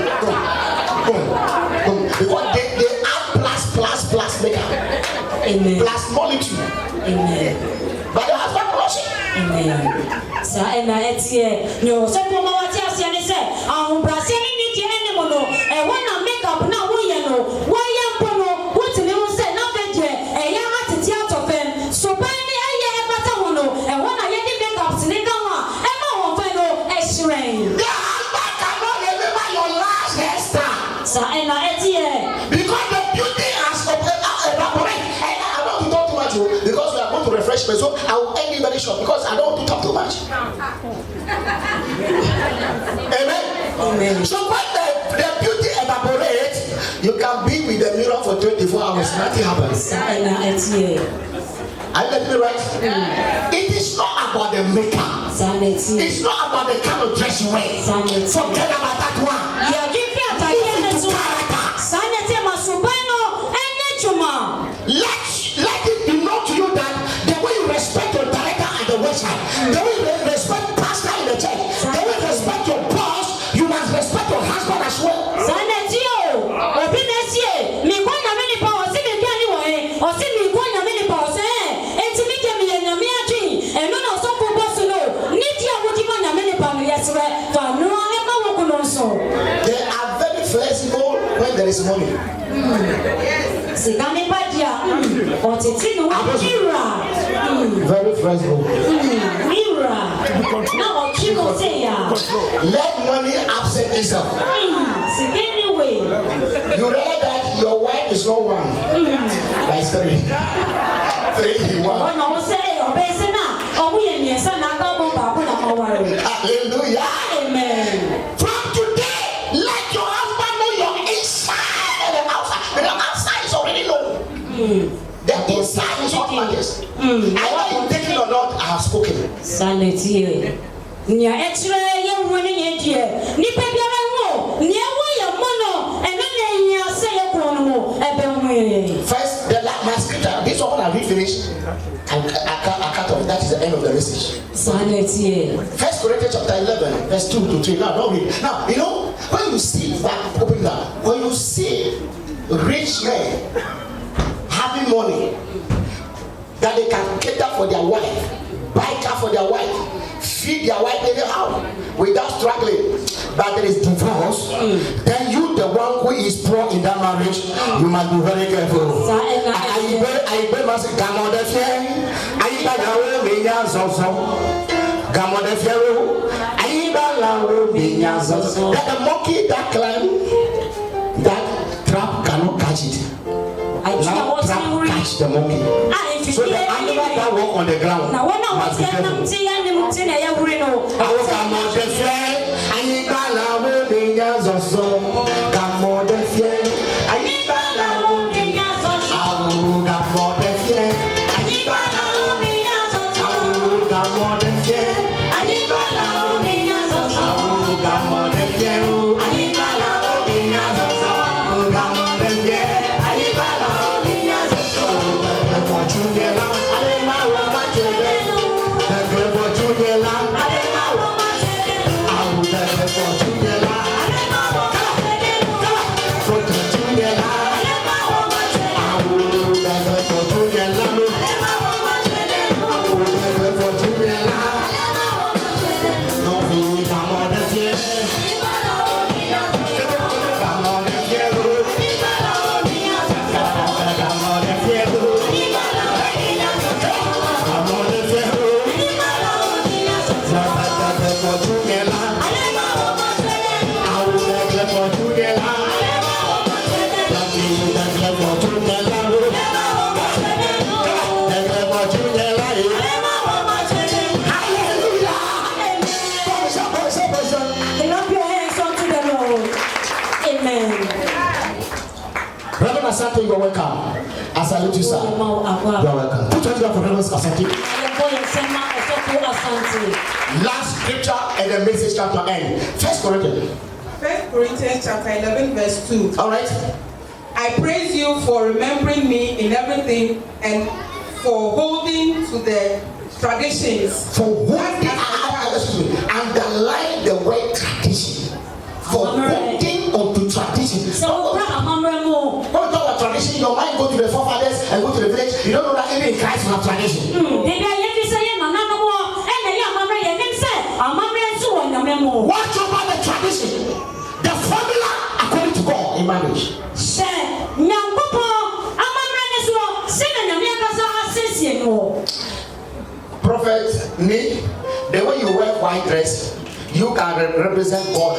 Speaker 8: Because they add plus makeup.
Speaker 11: Amen.
Speaker 8: Plus molecule.
Speaker 11: Amen.
Speaker 8: But the husband could not see.
Speaker 11: Amen. Sa ena etie no so ko ma wati asia ne se ahombrase ni ni tie ene mo no e wona makeup na wo ye no wo ye mpo no wotimi wo se na bedwe e ya atete atofem so ban ni aye e bata wo no e wona ye di makeup ni ka wa e ma wo fa no e shren.
Speaker 8: The husband cannot remember your last hairstyle.
Speaker 11: Sa ena etie
Speaker 8: because the beauty has evaporated. I don't want to talk too much because we are going to refresh me, so I will end it very short because I don't want to talk too much. Amen. Amen. So when the beauty evaporates, you can be with the mirror for 24 hours, nothing happens. Are you getting me right? It is not about the makeup. It's not about the kind of dress you wear. Forget about that one. Let it be known to you that the way you respect your director at the website, the way you respect pastor in the church, the way you respect your boss, you must respect your husband as well. They are very flexible when there is money. Very flexible. Let money upset itself. You realize that your wife is not one. That's three. Hallelujah. Amen. From today, let your husband know your inside and the outside. The outside is already known. The inside is what matters. Either you take it or not, I have spoken. Sanity. First, my scripture, this one I read finish, and I cut off. That is the end of the message. First Corinthians chapter 11, verse 2 to 3. Now, don't read. Now, you know, when you see that, open that, when you see rich men having money that they can cater for their wife, buy car for their wife, feed their wife anyhow without struggling,
Speaker 2: but there is divorce, then you, the one who is poor in that marriage, you must be very careful. That the monkey that climb, that trap cannot catch it. Now trap catch the monkey. So the animal that walk on the ground must be careful. Asante, you are welcome. I salute you, sir. You are welcome. Put your hand for Reverend Asante. Last scripture and the message chapter end. 1 Corinthians
Speaker 12: chapter 11 verse 2.
Speaker 2: All right.
Speaker 12: I praise you for remembering me in everything and for holding to the traditions.
Speaker 2: For holding, underline the word tradition. For holding onto tradition. Tradition, your mind go to the forefathers and go to the village. You don't know that even in Christ we have tradition. Watch over the tradition, the formula according to God in marriage. Prophet Nick, the way you wear white dress, you can represent God.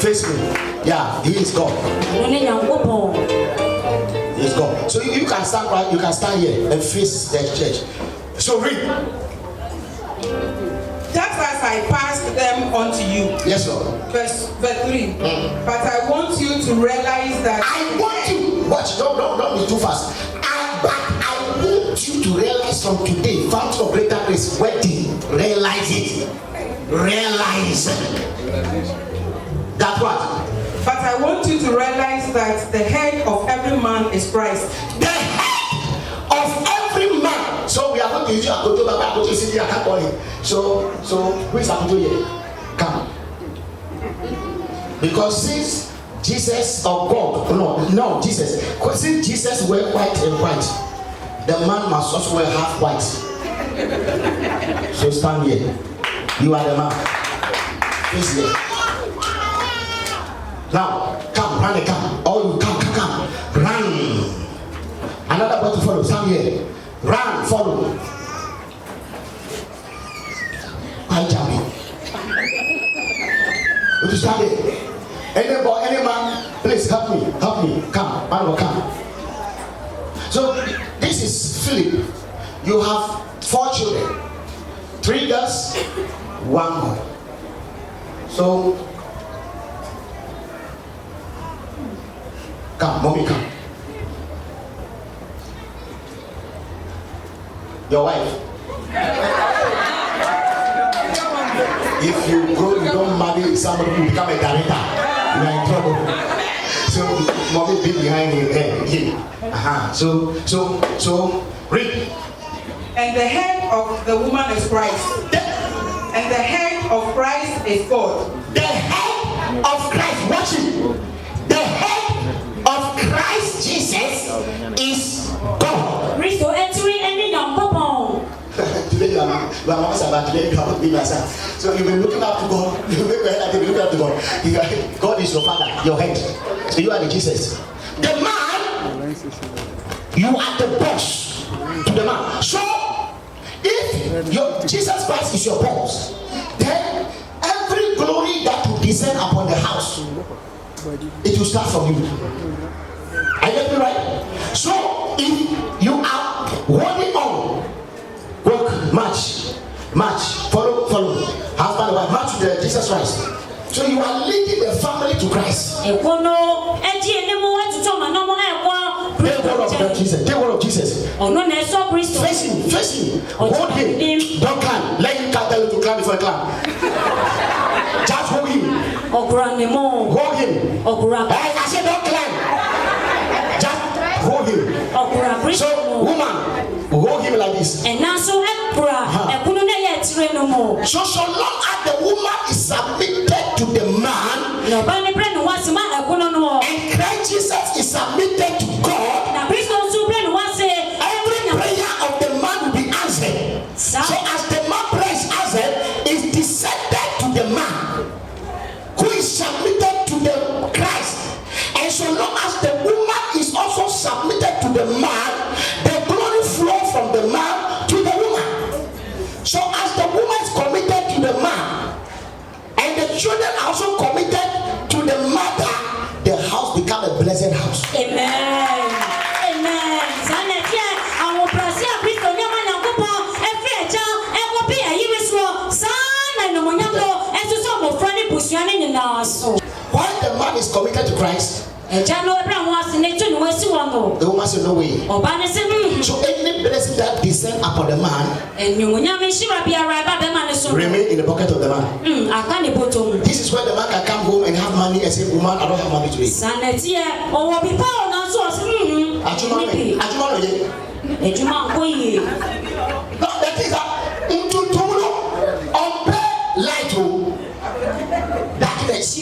Speaker 2: Face me. Yeah, he is God. He is God. So you can stand right, you can stand here and face the church. So read.
Speaker 12: Just as I passed them on to you.
Speaker 2: Yes, Lord.
Speaker 12: Verse 3. But I want you to realize that.
Speaker 2: I want you. Watch, don't be too fast. But I want you to realize from today, fountain of greater grace, wedding, realize it. Realize that what?
Speaker 12: But I want you to realize that the head of every man is Christ.
Speaker 2: The head of every man. So we are going to use Akoto Baba, Akoto City, I can't call him. So who is Akoto here? Come. Because since Jesus or God, no, Jesus. Since Jesus wear white and white, the man must also wear half white. So stand here. You are the man. Face here. Now, come, run the come. All you come. Run. Another boy to follow. Stand here. Run, follow. I'm jumping. You stand here. Any boy, any man, please help me. Come, man will come. So this is Philip. You have 4 children, 3 girls, 1 boy. So come, mommy, come. Your wife. If you go, you don't marry somebody who become a director, you are in trouble. So mommy be behind you here. So read.
Speaker 12: And the head of the woman is Christ. And the head of Christ is God.
Speaker 2: The head of Christ, watch it. The head of Christ Jesus is God.
Speaker 11: Today you are
Speaker 2: congratulate God. So you've been looking up to God. You make your head like you look up to God. God is your father, your head. So you are the Jesus. The man, you are the boss to the man. So if your Jesus Christ is your boss, then every glory that will descend upon the house, it will start from you. Are you getting me right? So if you are holding on, work, march, follow, husband and wife, march to Jesus Christ. So you are leading the family to Christ. The word of Jesus. The word of Jesus. Face him. Hold him. Don't climb. Let him tell you to climb before you climb. Just hold him. Hold him. I said don't climb. Just hold him. So woman, hold him like this. So long as the woman is submitted to the man, and Christ Jesus is submitted to God, every prayer of the man will be answered. So as the man prays answered, is descended to the man who is submitted to the Christ. And so long as the woman is also submitted to the man, the glory flows from the man to the woman. So as the woman is committed to the man, and the children are also committed to the mother, the house becomes a blessed house. Amen. While the man is committed to Christ, the woman said no way. So any blessing that descend upon the man remain in the pocket of the man. This is where the man can come home and have money and say, woman, I don't have money today. No, the thing is that light darkness. So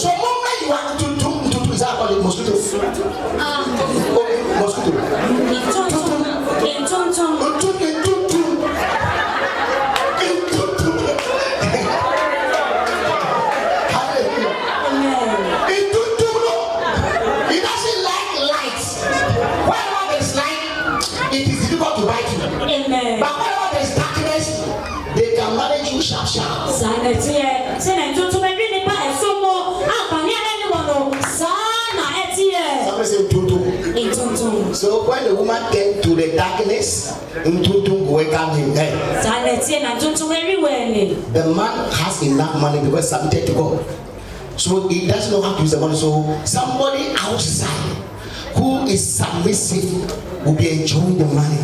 Speaker 2: moment you are to is that called mosquito? Mosquito. It doesn't like light. Wherever there's light, it is difficult to bite you. Amen. But wherever there's darkness, they can manage you sharp. So when the woman came to the darkness, welcome him. The man has enough money because submitted to God. So he doesn't know how to use the money. So somebody outside who is submissive will be enjoying the money.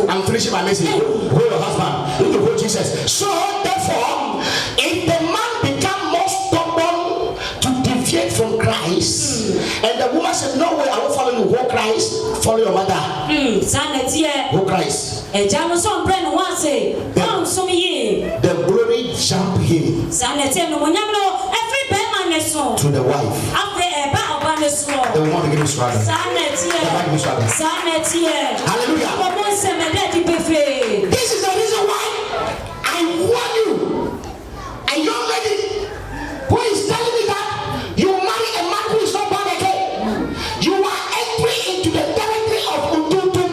Speaker 2: I'm finishing my message. Hold your husband. Look to hold Jesus. So therefore, if the man become more stubborn to deviate from Christ, and the woman said, no way, I won't follow you. Hold Christ. Follow your mother. Hold Christ. The glory jump him to the wife. The woman begin to struggle. Hallelujah. This is the reason why I warn you, a young lady who is telling me that you marry a man who is not born again, you are entering into the territory of Ututu.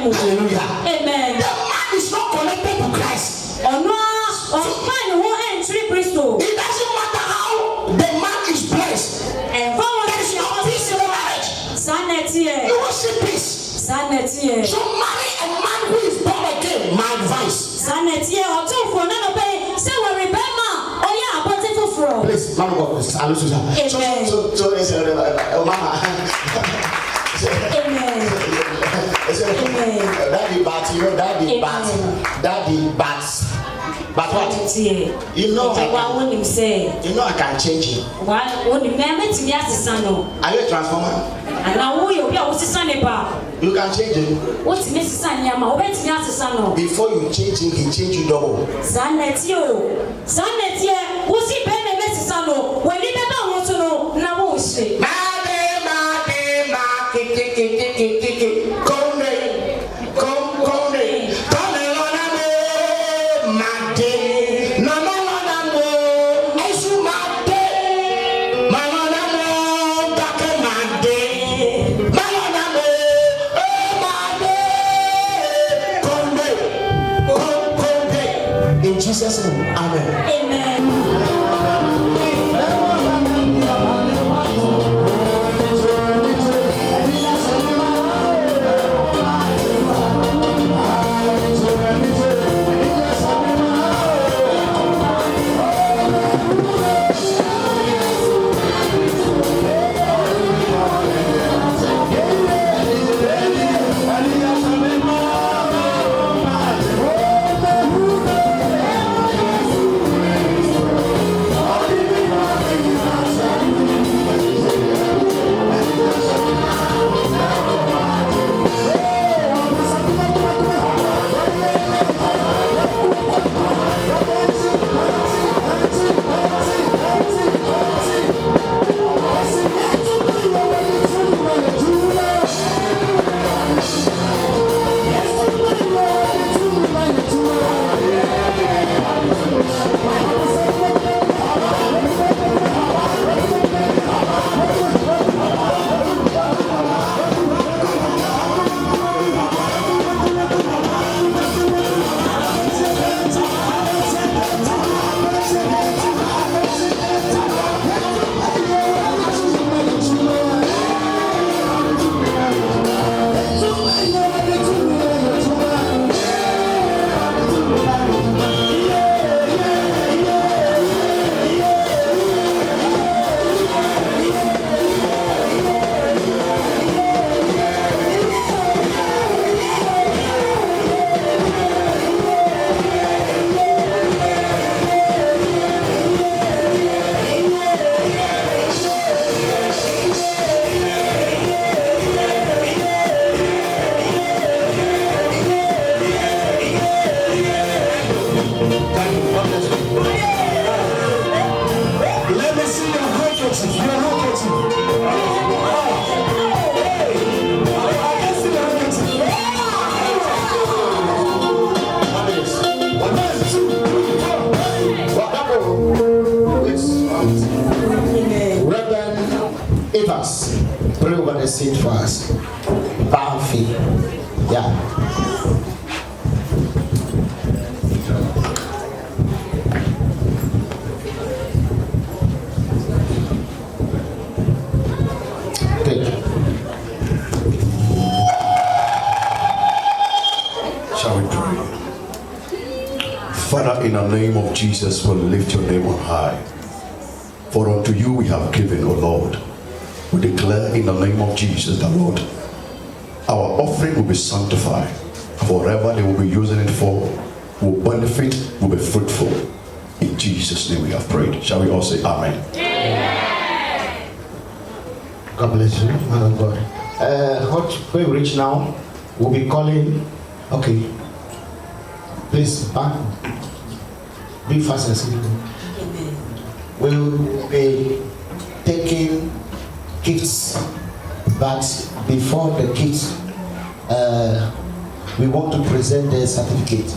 Speaker 2: Hallelujah. Amen. The man is not connected to Christ. It doesn't matter how the man is blessed. There is no peace in the marriage. You will see peace. So marry a man who is born again. My advice. Please, man of God, Mama. Daddy bats, you know, daddy bats. But what? You know I can change him. Are you a transformer? You can change it.
Speaker 11: What's Mrs. Sanyama? What's Sano?
Speaker 2: Before you change it, he change you double.
Speaker 11: Sanetio. Sanetia. What's he paying Mrs. Sano? When you don't want to know, now say.
Speaker 2: In Jesus' name, amen.
Speaker 11: Amen.
Speaker 2: Pray over the seat for us. Bounty. Yeah.
Speaker 5: Shall we pray? Father, in the name of Jesus, we'll lift your name on high. For unto you we have given, O Lord. We declare in the name of Jesus, the Lord, our offering will be sanctified. Whatever they will be using it for will benefit, will be fruitful. In Jesus' name we have prayed. Shall we all say amen?
Speaker 2: Amen. God bless you, man of God. Where we reach now, we'll be calling. Okay. Please, back. Be fast and simple. We'll be taking gifts, but before the gifts, we want to present the certificate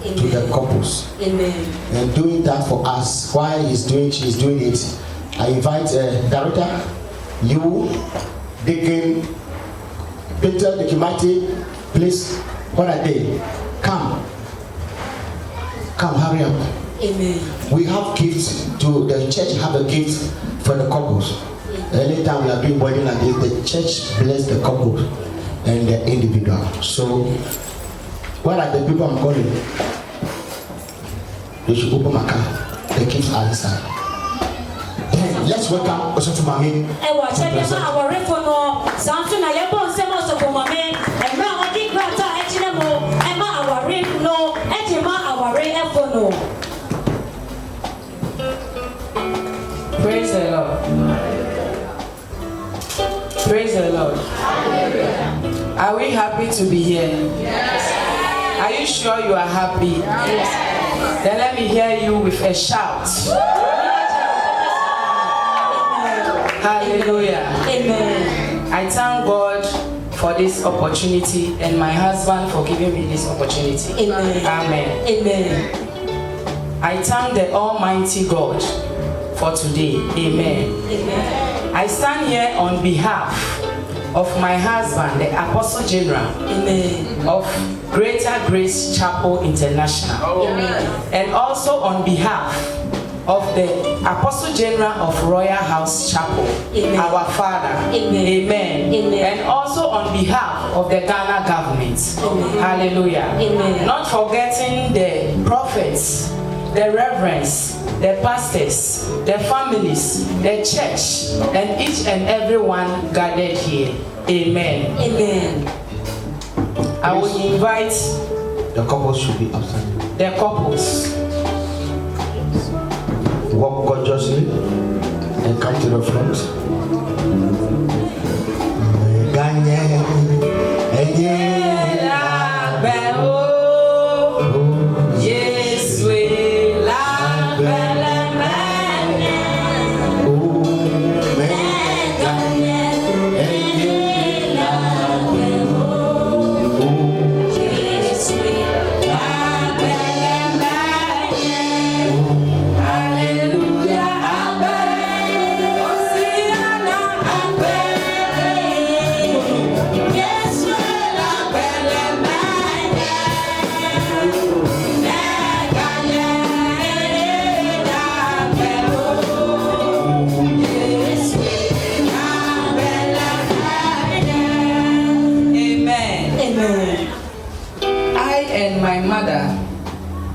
Speaker 2: to the couples.
Speaker 11: Amen.
Speaker 2: And doing that for us, while she's doing it, I invite director, you, Deacon, Peter, the Kimati, please, what are they? Come, hurry up.
Speaker 11: Amen.
Speaker 2: We have gifts to the church. Have a gift for the couples. Anytime we are doing wedding like this, the church bless the couple and the individual. So, what are the people I'm calling? You should open my car. The gifts are inside. Then let's welcome also to Mami.
Speaker 12: Praise the Lord. Praise the Lord.
Speaker 13: Are we happy to be here? Yes. Are you sure you are happy? Yes. Then let me hear you with a shout. Hallelujah. Amen. I thank God for this opportunity and my husband for giving me this opportunity. Amen. Amen. Amen. I thank the Almighty God for today. Amen. Amen. I stand here on behalf of my husband, the Apostle General, Amen, of Greater Grace Chapel International. Amen. And also on behalf of the Apostle General of Royal House Chapel, Amen, our Father. Amen. Amen. Amen. And also on behalf of the Ghana government. Amen. Hallelujah. Amen. Not forgetting the prophets, the reverends, the pastors, the families, the church, and each and everyone gathered here. Amen. Amen. I will invite
Speaker 2: the couples should be absent.
Speaker 13: The couples.
Speaker 2: Walk gorgeously and come to the front.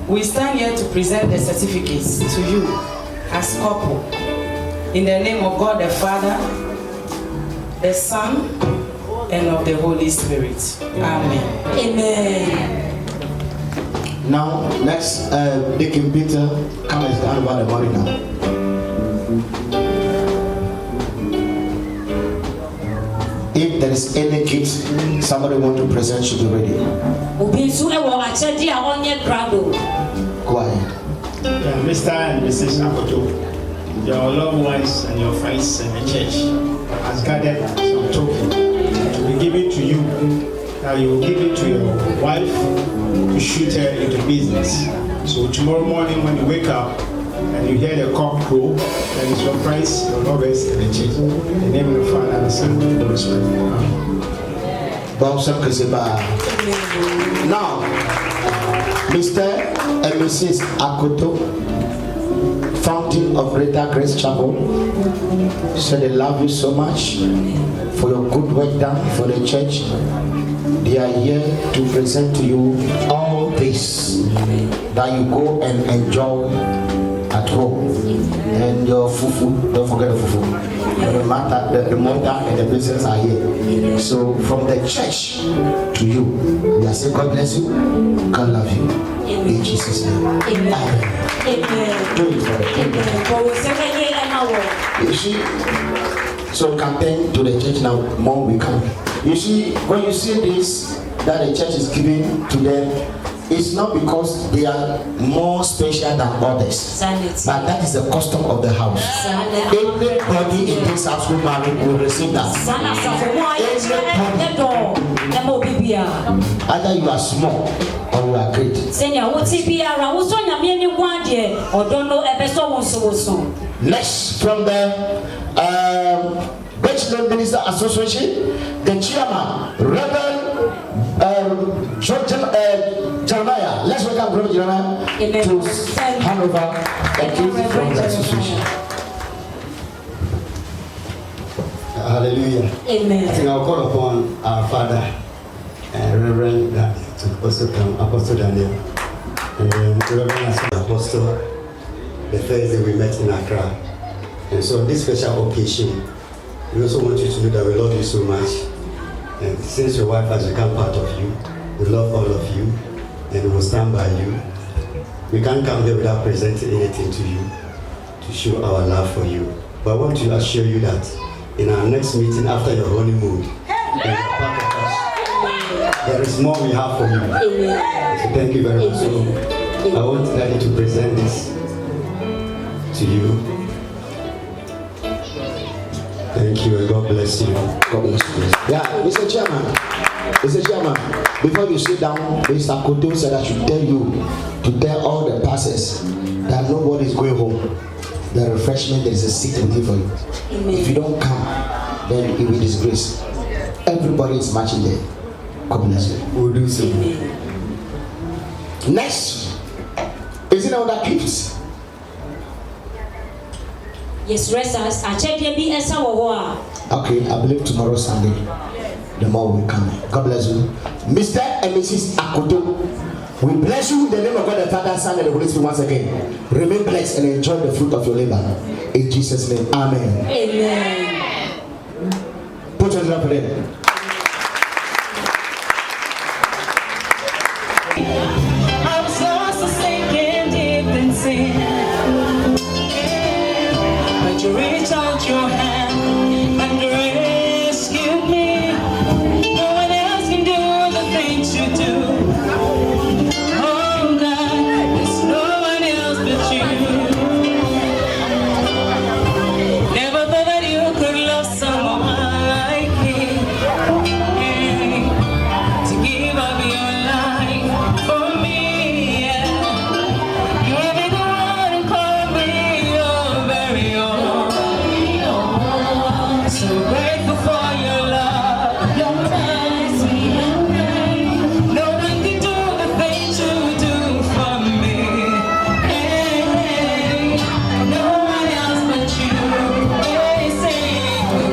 Speaker 13: We stand here to present the certificates to you as couple. In the name of God the Father, the Son, and of the Holy Spirit. Amen. Amen.
Speaker 2: Now, next, Deacon Peter, come and stand over the body now. If there is any gift somebody want to present, should be ready. Go ahead.
Speaker 14: Yeah, Mr. and Mrs. Akoto, your loved ones and your friends in the church has gathered some token to be given to you. Now you will give it to your wife to shoot her into business. So tomorrow morning when you wake up and you hear the cock crow, then you surprise your lovers in the church. In the name of the Father and the Son and the Holy Spirit.
Speaker 2: Now, Mr. and Mrs. Akoto, fountain of Greater Grace Chapel, so they love you so much for your good work done for the church. They are here to present to you all this that you go and enjoy at home. And your fufu, don't forget the fufu. The mother and the business are here. So from the church to you, we are saying God bless you, God love you. In Jesus' name. Amen. Amen. Do it for it. You see, so campaign to the church now, more we come. You see, when you see this, that the church is giving to them, it's not because they are more special than others, but that is the custom of the house. Everybody in this house who married will receive that. Either you are small or you are great. Next, from the Bachelor Minister Association, the chairman, Reverend Jeremiah. Let's welcome Reverend Jeremiah to hand over the gift from the association.
Speaker 15: Hallelujah. Amen. I think I'll call upon our father, Reverend Daniel, to also come, Apostle Daniel. And then Reverend Apostle, the Thursday we met in Accra. And so on this special occasion, we also want you to know that we love you so much. And since your wife has become part of you, we love all of you and we will stand by you. We can't come here without presenting anything to you to show our love for you. But I want to assure you that in our next meeting after your honeymoon, you are part of us. There is more we have for you. So thank you very much. So I want Daddy to present this to you. Thank you and God bless you.
Speaker 2: God bless you. Yeah, Mr. Chairman. Mr. Chairman, before you sit down, Mr. Koto said I should tell you to tell all the pastors that nobody is going home. The refreshment, there is a seat waiting for you. Amen. If you don't come, then it will disgrace. Everybody is marching there. God bless you.
Speaker 15: We'll do so.
Speaker 2: Next, is it other gifts?
Speaker 11: Yes, rest. I check your BS.
Speaker 2: Okay, I believe tomorrow Sunday, the more will come. God bless you. Mr. and Mrs. Akoto, we bless you in the name of God the Father, Son, and the Holy Spirit once again. Remain blessed and enjoy the fruit of your labor. In Jesus' name, amen.
Speaker 11: Amen.
Speaker 2: Put your hands up for them.
Speaker 16: I'm so sinking deep in sin, but you reached out your hand and rescued me. No one else can do the things you do. Oh God, there's no one else but you. Never thought that you could love someone like me, to give up your life for me. You have been the one who called me your very own. So grateful for your love, your mercy, your grace. No one can do the things you do for me. No one else but you. They say,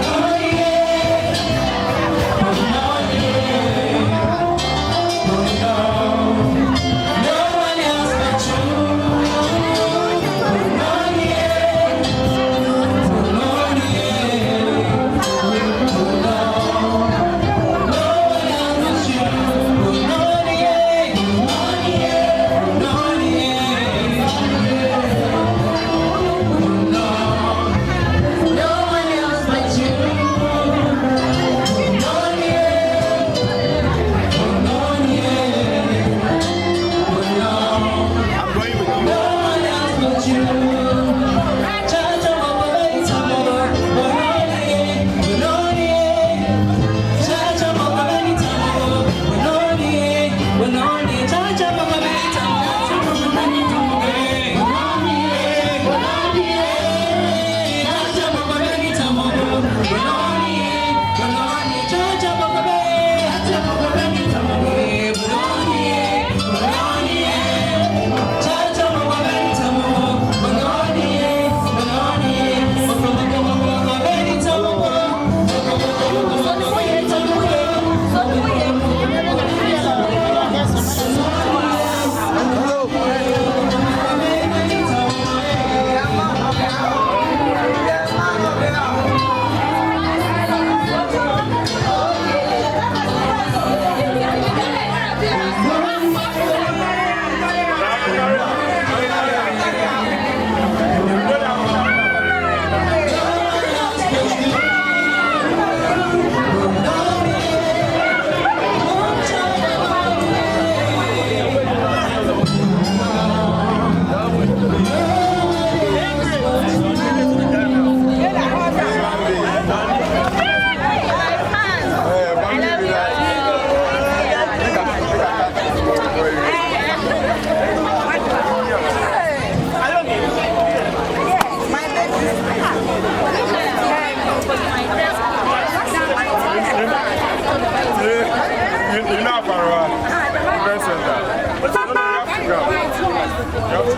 Speaker 16: oh yeah, oh yeah, oh no. No one else but you. Oh yeah, oh yeah, oh no. No one else but you. Oh yeah, oh yeah, oh yeah. No one else but you. Oh yeah, oh yeah, I'm going with you. No one else but you.
Speaker 7: You're not far away.